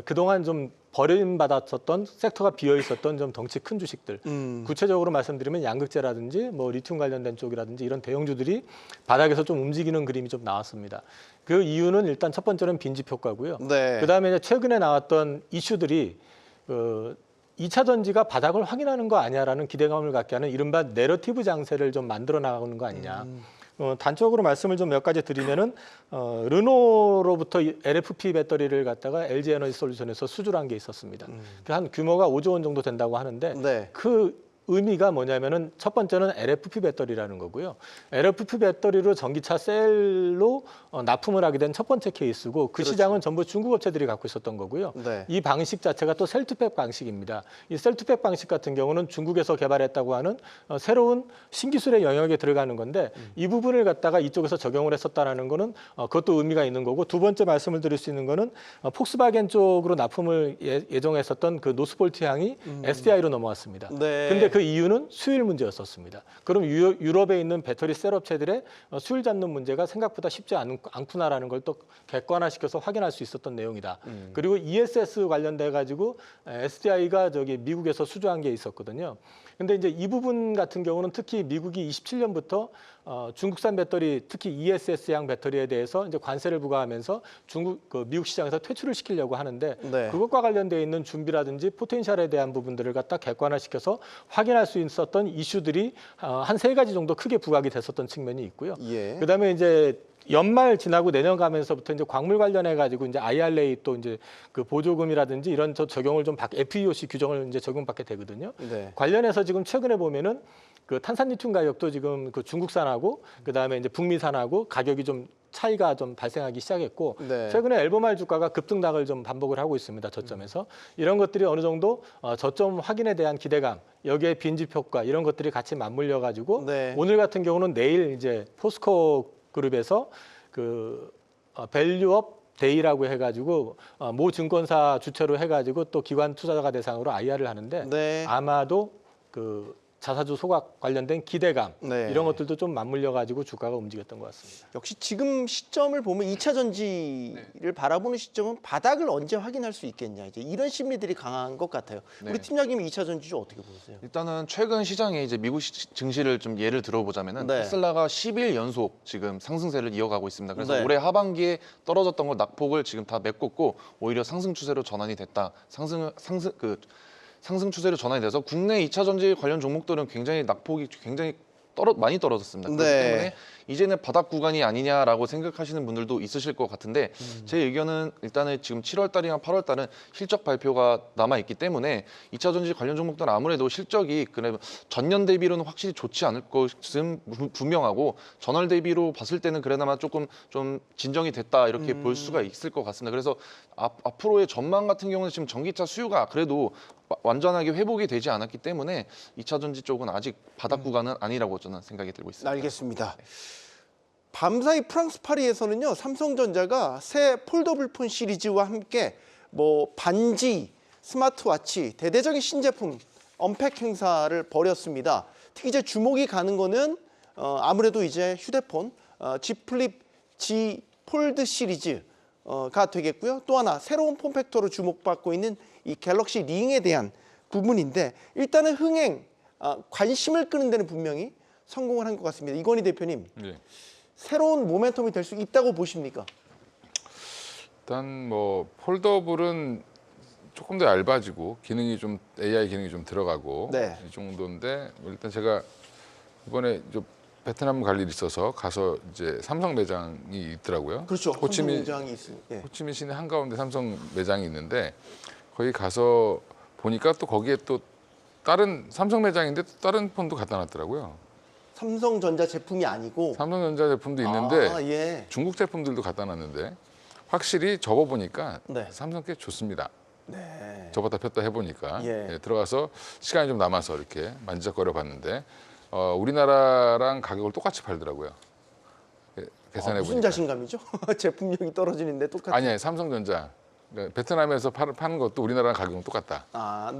그동안 좀 버림받았었던 섹터가 비어 있었던 좀 덩치 큰 주식들, 구체적으로 말씀드리면 양극재라든지 뭐 리튬 관련된 쪽이라든지 이런 대형주들이 바닥에서 좀 움직이는 그림이 좀 나왔습니다. 그 이유는 일단 첫 번째는 빈집 효과고요. 네. 그다음에 이제 최근에 나왔던 이슈들이 2차 전지가 바닥을 확인하는 거 아니야라는 기대감을 갖게 하는 이른바 내러티브 장세를 좀 만들어 나가는 거 아니냐. 단적으로 말씀을 좀 몇 가지 드리면은 르노로부터 LFP 배터리를 갖다가 LG 에너지 솔루션에서 수주를 한 게 있었습니다. 한 규모가 5조 원 정도 된다고 하는데 네. 그 의미가 뭐냐면은 첫 번째는 LFP 배터리라는 거고요. LFP 배터리로 전기차 셀로 납품을 하게 된 첫 번째 케이스고, 그 그렇죠. 시장은 전부 중국 업체들이 갖고 있었던 거고요. 네. 이 방식 자체가 또 셀투팩 방식입니다. 이 셀투팩 방식 같은 경우는 중국에서 개발했다고 하는 새로운 신기술의 영역에 들어가는 건데, 이 부분을 갖다가 이쪽에서 적용을 했었다는 거는 그것도 의미가 있는 거고, 두 번째 말씀을 드릴 수 있는 거는 폭스바겐 쪽으로 납품을 예정했었던 그 노스볼트 향이 SDI로 넘어왔습니다. 네. 근데 그 이유는 수율 문제였었습니다. 그럼 유럽에 있는 배터리 셀 업체들의 수율 잡는 문제가 생각보다 쉽지 않구나라는 걸 또 객관화시켜서 확인할 수 있었던 내용이다. 그리고 ESS 관련돼 가지고 SDI가 저기 미국에서 수주한 게 있었거든요. 근데 이제 이 부분 같은 경우는 특히 미국이 27년부터 중국산 배터리, 특히 ESS양 배터리에 대해서 이제 관세를 부과하면서 미국 시장에서 퇴출을 시키려고 하는데 네. 그것과 관련돼 있는 준비라든지 포텐셜에 대한 부분들을 갖다 객관화시켜서 확인할 수 있었던 이슈들이 한 3가지 정도 크게 부각이 됐었던 측면이 있고요. 예. 그다음에 이제 연말 지나고 내년 가면서부터 이제 광물 관련해 가지고 이제 IRA 또 이제 그 보조금이라든지 이런 적용을 좀 FEOC 규정을 이제 적용받게 되거든요. 네. 관련해서 지금 최근에 보면은 그 탄산리튬 가격도 지금 그 중국산하고 그다음에 이제 북미산하고 가격이 좀 차이가 좀 발생하기 시작했고 네. 최근에 엘보말 주가가 급등락을 좀 반복을 하고 있습니다. 저점에서 이런 것들이 어느 정도 저점 확인에 대한 기대감 여기에 빈집 효과 이런 것들이 같이 맞물려 가지고 네. 오늘 같은 경우는 내일 이제 포스코 그룹에서 그 밸류업 데이라고 해가지고 모 증권사 주체로 해가지고 또 기관 투자자 대상으로 IR을 하는데 네. 아마도 그 자사주 소각 관련된 기대감 네. 이런 것들도 좀 맞물려 가지고 주가가 움직였던 것 같습니다. 역시 지금 시점을 보면 2차 전지를 바라보는 시점은 바닥을 언제 확인할 수 있겠냐 이제 이런 심리들이 강한 것 같아요. 네. 우리 팀장님은 2차 전지 좀 어떻게 보세요? 일단은 최근 시장에 이제 미국 증시를 좀 예를 들어보자면은 네. 테슬라가 10일 연속 지금 상승세를 이어가고 있습니다. 그래서 네. 올해 하반기에 떨어졌던 거 낙폭을 지금 다 메꿨고 오히려 상승 추세로 전환이 됐다. 상승 추세로 전환이 돼서 국내 2차 전지 관련 종목들은 굉장히 낙폭이 굉장히 많이 떨어졌습니다. 그렇기 네. 때문에 이제는 바닥 구간이 아니냐라고 생각하시는 분들도 있으실 것 같은데 제 의견은 일단은 지금 7월 달이나 8월 달은 실적 발표가 남아 있기 때문에 2차 전지 관련 종목들은 아무래도 실적이 그래 전년 대비로는 확실히 좋지 않을 것은 분명하고 전월 대비로 봤을 때는 그래나마 조금 좀 진정이 됐다 이렇게 볼 수가 있을 것 같습니다. 그래서 앞으로의 전망 같은 경우는 지금 전기차 수요가 그래도 완전하게 회복이 되지 않았기 때문에 2차 전지 쪽은 아직 바닥 구간은 아니라고 저는 생각이 들고 있습니다. 알겠습니다. 밤사이 프랑스 파리에서는요 삼성전자가 새 폴더블 폰 시리즈와 함께 뭐 반지, 스마트워치, 대대적인 신제품 언팩 행사를 벌였습니다. 특히 이제 주목이 가는 거는 아무래도 이제 휴대폰 G 플립, G 폴드 시리즈가 되겠고요. 또 하나 새로운 폼팩터로 주목받고 있는 이 갤럭시 링에 대한 부분인데 일단은 흥행, 관심을 끄는 데는 분명히 성공을 한 것 같습니다. 이건희 대표님, 네. 새로운 모멘텀이 될 수 있다고 보십니까? 일단 뭐 폴더블은 조금 더 얇아지고 기능이 좀 AI 기능이 좀 들어가고 네. 이 정도인데 일단 제가 이번에 베트남 갈 일이 있어서 가서 이제 삼성 매장이 있더라고요. 그렇죠. 호치민 장이 있습니다. 예. 호치민 시내 한가운데 삼성 매장이 있는데 거기 가서 보니까 또 거기에 또 다른 삼성 매장인데 또 다른 폰도 갖다 놨더라고요. 삼성전자 제품이 아니고 삼성전자 제품도 있는데 예. 중국 제품들도 갖다 놨는데 확실히 접어보니까 네. 삼성 게 좋습니다. 네. 접었다 폈다 해보니까 예. 들어가서 시간이 좀 남아서 이렇게 만지작거려 봤는데 우리나라랑 가격을 똑같이 팔더라고요. 계산해 무슨 보니까. 자신감이죠? 제품력이 떨어지는데 똑같이. 아니에요. 삼성전자. 그러니까 베트남에서 파는 것도 우리나라랑 가격은 똑같다.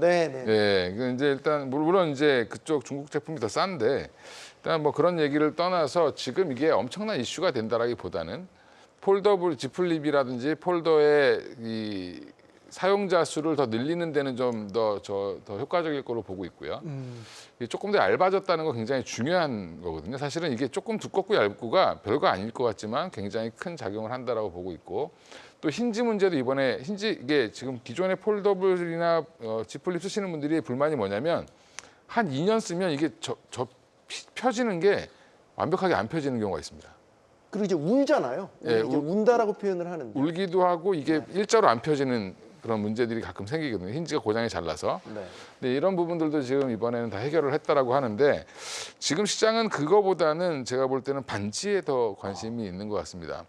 네네. 예, 그 이제 일단 물론 이제 그쪽 중국 제품이 더 싼데 일단 뭐 그런 얘기를 떠나서 지금 이게 엄청난 이슈가 된다라기보다는 폴더블 G 플립이라든지 폴더의 이 사용자 수를 더 늘리는 데는 좀 더 효과적일 거로 보고 있고요. 이게 조금 더 얇아졌다는 거 굉장히 중요한 거거든요. 사실은 이게 조금 두껍고 얇고가 별거 아닐 것 같지만 굉장히 큰 작용을 한다라고 보고 있고 또 힌지 문제도 이번에 이게 지금 기존의 폴더블이나 G 플립 쓰시는 분들이 불만이 뭐냐면 한 2년 쓰면 이게 펴지는 게 완벽하게 안 펴지는 경우가 있습니다. 그리고 이제 울잖아요. 예, 이제 운다라고 표현을 하는데. 울기도 하고 이게 일자로 안 펴지는 그런 문제들이 가끔 생기거든요. 힌지가 고장이 잘 나서. 네. 근데 이런 부분들도 지금 이번에는 다 해결을 했다라고 하는데 지금 시장은 그거보다는 제가 볼 때는 반지에 더 관심이 있는 것 같습니다.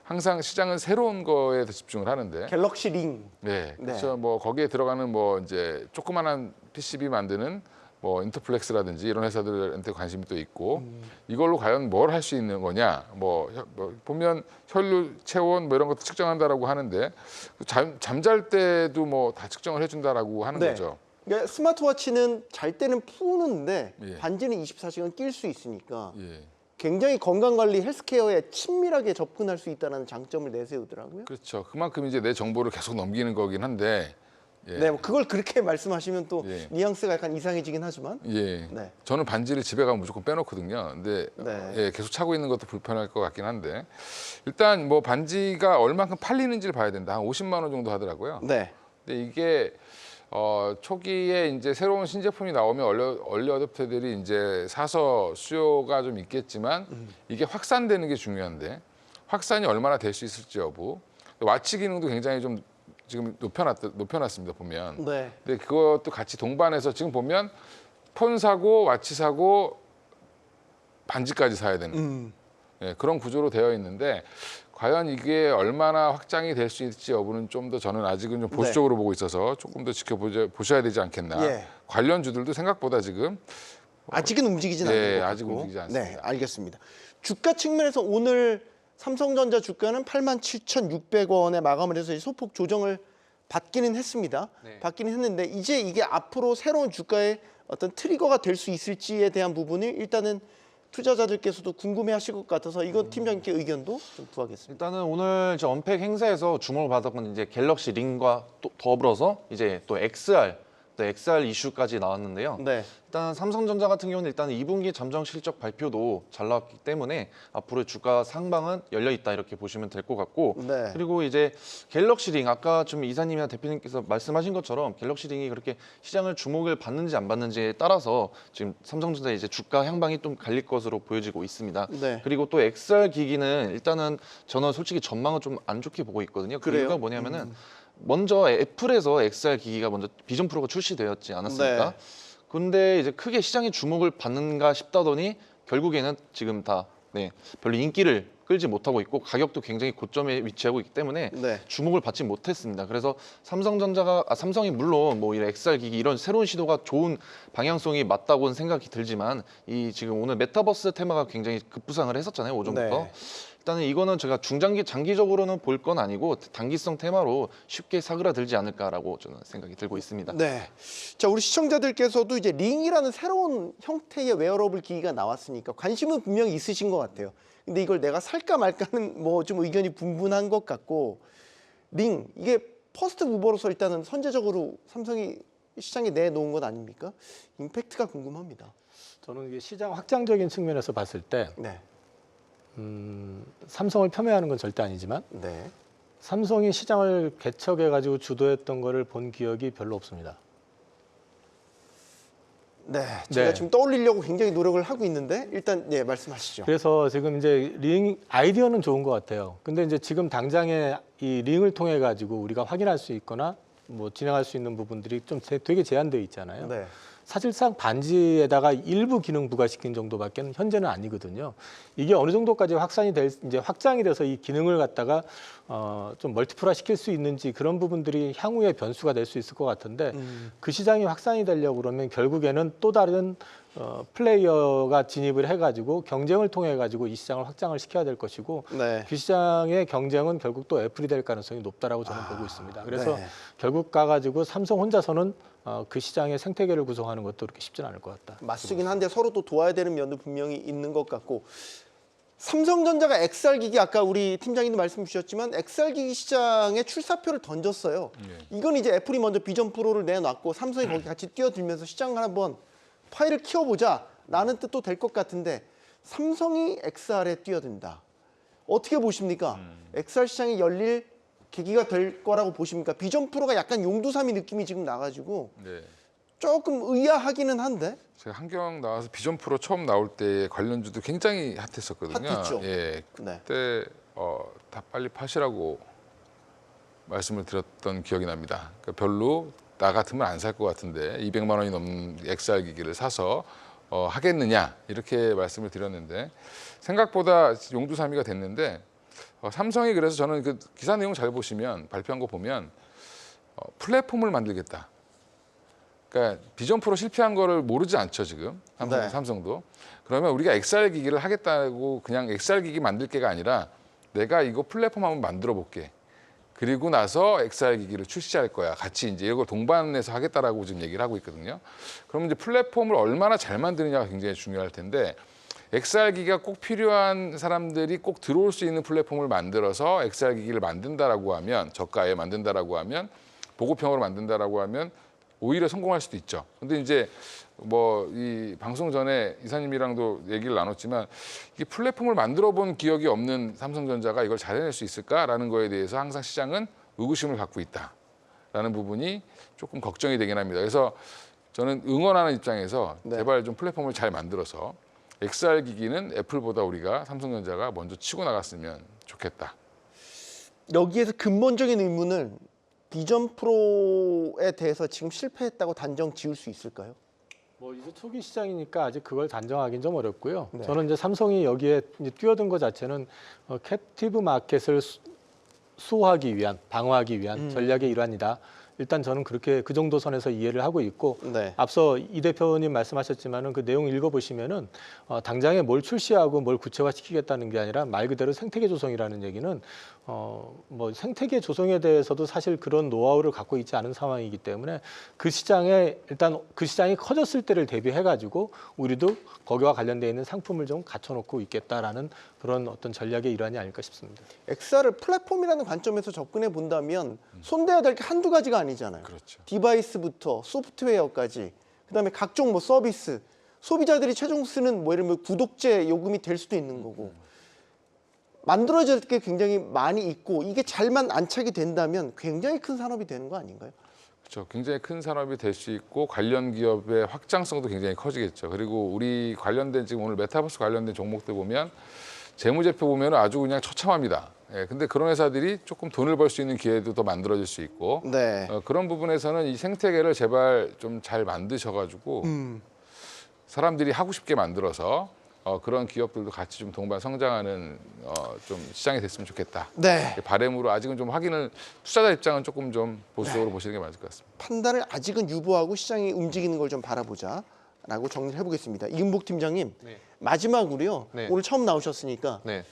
항상 시장은 새로운 거에 더 집중을 하는데. 갤럭시 링. 네. 네. 그래서 뭐 거기에 들어가는 뭐 이제 조그만한 PCB 만드는 뭐 인터플렉스라든지 이런 회사들한테 관심이 또 있고 이걸로 과연 뭘 할 수 있는 거냐 뭐 보면 혈류 체온 뭐 이런 것도 측정한다라고 하는데 잠잘 때도 뭐 다 측정을 해준다라고 하는 네. 거죠. 그러니까 스마트워치는 잘 때는 푸는데 예. 반지는 24시간 낄 수 있으니까 예. 굉장히 건강관리 헬스케어에 친밀하게 접근할 수 있다는 장점을 내세우더라고요. 그렇죠. 그만큼 이제 내 정보를 계속 넘기는 거긴 한데. 예. 네, 뭐 그걸 그렇게 말씀하시면 또 예. 뉘앙스가 약간 이상해지긴 하지만 예. 네. 저는 반지를 집에 가면 무조건 빼놓거든요. 근데 네. 예, 계속 차고 있는 것도 불편할 것 같긴 한데 일단 뭐 반지가 얼마큼 팔리는지를 봐야 된다. 한 50만 원 정도 하더라고요. 네. 근데 이게 초기에 이제 새로운 신제품이 나오면 얼리 어댑터들이 이제 사서 수요가 좀 있겠지만 이게 확산되는 게 중요한데 확산이 얼마나 될 수 있을지 여부. 와치 기능도 굉장히 좀 지금 높여놨습니다 보면. 네. 근데 그것도 같이 동반해서 지금 보면 폰 사고 와치 사고 반지까지 사야 되는 예, 그런 구조로 되어 있는데 과연 이게 얼마나 확장이 될 수 있을지 여부는 좀 더 저는 아직은 좀 보수적으로 보고 있어서 조금 더 지켜보셔야 되지 않겠나. 예. 관련주들도 생각보다 지금 아직은 움직이진 네, 않는 것 아직 같고. 움직이지 않습니다. 네, 알겠습니다. 주가 측면에서 오늘 삼성전자 주가는 87,600원에 마감을 해서 소폭 조정을 받기는 했습니다. 받기는 했는데 이제 이게 앞으로 새로운 주가의 어떤 트리거가 될 수 있을지에 대한 부분을 일단은 투자자들께서도 궁금해하실 것 같아서 이건 팀장님께 의견도 좀 구하겠습니다. 일단은 오늘 이제 언팩 행사에서 주목을 받았건 이제 갤럭시 링과 또 더불어서 이제 또 XR 이슈까지 나왔는데요. 네. 일단 삼성전자 같은 경우는 일단 2분기 잠정 실적 발표도 잘 나왔기 때문에 앞으로 주가 상방은 열려 있다 이렇게 보시면 될 것 같고 네. 그리고 이제 갤럭시 링 아까 좀 이사님이나 대표님께서 말씀하신 것처럼 갤럭시 링이 그렇게 시장을 주목을 받는지 안 받는지에 따라서 지금 삼성전자 이제 주가 향방이 좀 갈릴 것으로 보여지고 있습니다. 네. 그리고 또 XR 기기는 일단은 저는 솔직히 전망은 좀 안 좋게 보고 있거든요. 그 그래요? 이유가 뭐냐면은 먼저 애플에서 XR 기기가 먼저 비전 프로가 출시되었지 않았습니까? 네. 근데 이제 크게 시장의 주목을 받는가 싶다더니 결국에는 지금 다 별로 인기를 끌지 못하고 있고 가격도 굉장히 고점에 위치하고 있기 때문에 네. 주목을 받지 못했습니다. 그래서 삼성이 물론 뭐 이런 XR 기기 이런 새로운 시도가 좋은 방향성이 맞다고는 생각이 들지만 이 지금 오늘 메타버스 테마가 굉장히 급부상을 했었잖아요. 오전부터. 네. 일단은 이거는 제가 장기적으로는 볼 건 아니고 단기성 테마로 쉽게 사그라들지 않을까라고 저는 생각이 들고 있습니다. 네. 자, 우리 시청자들께서도 이제 링이라는 새로운 형태의 웨어러블 기기가 나왔으니까 관심은 분명히 있으신 것 같아요. 근데 이걸 내가 살까 말까는 뭐 좀 의견이 분분한 것 같고 링 이게 퍼스트 무버로서 일단은 선제적으로 삼성이 시장에 내놓은 것 아닙니까? 임팩트가 궁금합니다. 저는 이게 시장 확장적인 측면에서 봤을 때 네. 삼성을 폄훼하는 건 절대 아니지만 네. 삼성이 시장을 개척해가지고 주도했던 거를 본 기억이 별로 없습니다. 네. 제가 네. 지금 떠올리려고 굉장히 노력을 하고 있는데 일단 네, 말씀하시죠. 그래서 지금 이제 링 아이디어는 좋은 것 같아요. 근데 이제 지금 당장에 이 링을 통해 가지고 우리가 확인할 수 있거나 뭐 진행할 수 있는 부분들이 좀 되게 제한되어 있잖아요. 네. 사실상 반지에다가 일부 기능 부과시킨 정도밖에는 현재는 아니거든요. 이게 어느 정도까지 확장이 돼서 이 기능을 갖다가 좀 멀티플화 시킬 수 있는지 그런 부분들이 향후에 변수가 될 수 있을 것 같은데 그 시장이 확산이 되려고 그러면 결국에는 또 다른 플레이어가 진입을 해가지고 경쟁을 통해 가지고 이 시장을 확장을 시켜야 될 것이고 네. 그 시장의 경쟁은 결국 또 애플이 될 가능성이 높다라고 저는 보고 있습니다. 그래서 네. 결국 가가지고 삼성 혼자서는 그 시장의 생태계를 구성하는 것도 그렇게 쉽지는 않을 것 같다. 맞수긴 한데 서로 또 도와야 되는 면도 분명히 있는 것 같고 삼성전자가 XR 기기 아까 우리 팀장님도 말씀 주셨지만 XR 기기 시장에 출사표를 던졌어요. 이건 이제 애플이 먼저 비전 프로를 내놨고 삼성이 거기 같이 뛰어들면서 시장을 한번 파일을 키워보자라는 뜻도 될 것 같은데 삼성이 XR에 뛰어든다. 어떻게 보십니까? XR 시장이 열릴 계기가 될 거라고 보십니까? 비전 프로가 약간 용두사미 느낌이 지금 나가지고 네. 조금 의아하기는 한데 제가 한경 나와서 비전 프로 처음 나올 때 관련주도 굉장히 핫했었거든요. 핫했죠. 예. 네. 그때 다 빨리 파시라고 말씀을 드렸던 기억이 납니다. 그러니까 별로 나 같으면 안 살 것 같은데 200만 원이 넘는 XR 기기를 사서 하겠느냐 이렇게 말씀을 드렸는데 생각보다 용두사미가 됐는데 삼성이 그래서 저는 그 기사 내용 잘 보시면 발표한 거 보면 플랫폼을 만들겠다. 그러니까 비전 프로 실패한 거를 모르지 않죠 지금 네. 삼성도. 그러면 우리가 XR 기기를 하겠다고 그냥 XR 기기 만들 게가 아니라 내가 이거 플랫폼 한번 만들어 볼게. 그리고 나서 XR 기기를 출시할 거야. 같이 이제 이걸 동반해서 하겠다라고 지금 얘기를 하고 있거든요. 그러면 이제 플랫폼을 얼마나 잘 만드느냐가 굉장히 중요할 텐데 XR 기기가 꼭 필요한 사람들이 꼭 들어올 수 있는 플랫폼을 만들어서 XR 기기를 만든다라고 하면 저가에 만든다라고 하면 보급형으로 만든다라고 하면 오히려 성공할 수도 있죠. 근데 이제 뭐 이 방송 전에 이사님이랑도 얘기를 나눴지만 이 플랫폼을 만들어 본 기억이 없는 삼성전자가 이걸 잘 해낼 수 있을까라는 거에 대해서 항상 시장은 의구심을 갖고 있다라는 부분이 조금 걱정이 되긴 합니다. 그래서 저는 응원하는 입장에서 네. 제발 좀 플랫폼을 잘 만들어서 XR 기기는 애플보다 우리가 삼성전자가 먼저 치고 나갔으면 좋겠다. 여기에서 근본적인 의문은 비전 프로에 대해서 지금 실패했다고 단정 지을 수 있을까요? 뭐 이제 초기 시장이니까 아직 그걸 단정하기는 좀 어렵고요. 네. 저는 이제 삼성이 여기에 이제 뛰어든 것 자체는 캡티브 마켓을 수호하기 위한, 방어하기 위한 전략의 일환이다. 일단 저는 그렇게 그 정도 선에서 이해를 하고 있고 네. 앞서 이 대표님 말씀하셨지만은 그 내용 읽어보시면은 당장에 뭘 출시하고 뭘 구체화시키겠다는 게 아니라 말 그대로 생태계 조성이라는 얘기는 뭐 생태계 조성에 대해서도 사실 그런 노하우를 갖고 있지 않은 상황이기 때문에 그 시장에 일단 그 시장이 커졌을 때를 대비해 가지고 우리도 거기와 관련되어 있는 상품을 좀 갖춰놓고 있겠다라는 그런 어떤 전략의 일환이 아닐까 싶습니다. XR을 플랫폼이라는 관점에서 접근해 본다면 손대야 될 게 한두 가지가 아니잖아요. 그렇죠. 디바이스부터 소프트웨어까지, 그다음에 각종 뭐 서비스, 소비자들이 최종 쓰는 뭐 예를 들면 구독제 요금이 될 수도 있는 거고 만들어질 게 굉장히 많이 있고 이게 잘만 안착이 된다면 굉장히 큰 산업이 되는 거 아닌가요? 그렇죠. 굉장히 큰 산업이 될 수 있고 관련 기업의 확장성도 굉장히 커지겠죠. 그리고 우리 관련된 지금 오늘 메타버스 관련된 종목들 보면 재무제표 보면 아주 그냥 처참합니다. 예, 근데 그런 회사들이 조금 돈을 벌 수 있는 기회도 더 만들어질 수 있고 네. 그런 부분에서는 이 생태계를 제발 좀 잘 만드셔가지고 사람들이 하고 싶게 만들어서 그런 기업들도 같이 좀 동반 성장하는 좀 시장이 됐으면 좋겠다. 네. 바람으로 아직은 좀 확인을 투자자 입장은 조금 좀 보수적으로 보시는 게 맞을 것 같습니다. 판단을 아직은 유보하고 시장이 움직이는 걸 좀 바라보자라고 정리를 해보겠습니다. 이은복 팀장님, 네. 마지막으로요. 네. 오늘 처음 나오셨으니까 네.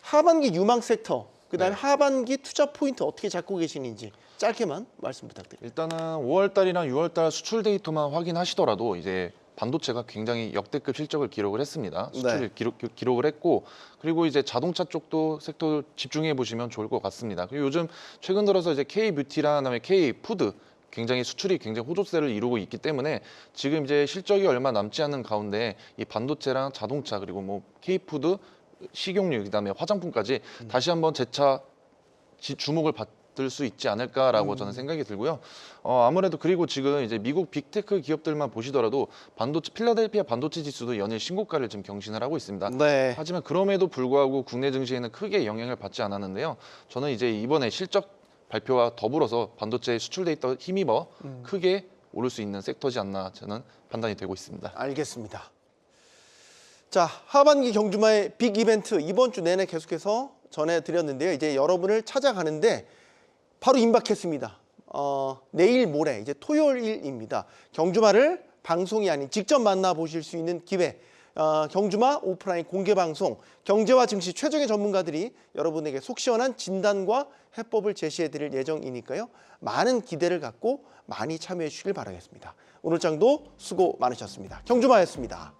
하반기 유망 섹터, 그다음에 네. 하반기 투자 포인트 어떻게 잡고 계시는지 짧게만 말씀 부탁드립니다. 일단은 5월 달이랑 6월 달 수출 데이터만 확인하시더라도 이제 반도체가 굉장히 역대급 실적을 기록을 했습니다. 수출 기록을 했고 그리고 이제 자동차 쪽도 섹터 집중해 보시면 좋을 것 같습니다. 그리고 요즘 최근 들어서 이제 K 뷰티랑 그다음에 K 푸드 굉장히 수출이 굉장히 호조세를 이루고 있기 때문에 지금 이제 실적이 얼마 남지 않은 가운데 이 반도체랑 자동차 그리고 뭐 K 푸드 식용유 그다음에 화장품까지 다시 한번 재차 주목을 받을 수 있지 않을까라고 저는 생각이 들고요. 아무래도 그리고 지금 이제 미국 빅테크 기업들만 보시더라도 반도체 필라델피아 반도체 지수도 연일 신고가를 지금 경신을 하고 있습니다. 네. 하지만 그럼에도 불구하고 국내 증시에는 크게 영향을 받지 않았는데요. 저는 이제 이번에 실적 발표와 더불어서 반도체 수출 데이터 힘입어 크게 오를 수 있는 섹터지 않나 저는 판단이 되고 있습니다. 알겠습니다. 자, 하반기 경주마의 빅 이벤트 이번 주 내내 계속해서 전해드렸는데요. 이제 여러분을 찾아가는데 바로 임박했습니다. 내일 모레 이제 토요일입니다. 경주마를 방송이 아닌 직접 만나보실 수 있는 기회. 경주마 오프라인 공개 방송, 경제와 증시 최적의 전문가들이 여러분에게 속 시원한 진단과 해법을 제시해드릴 예정이니까요. 많은 기대를 갖고 많이 참여해 주시길 바라겠습니다. 오늘 장도 수고 많으셨습니다. 경주마였습니다.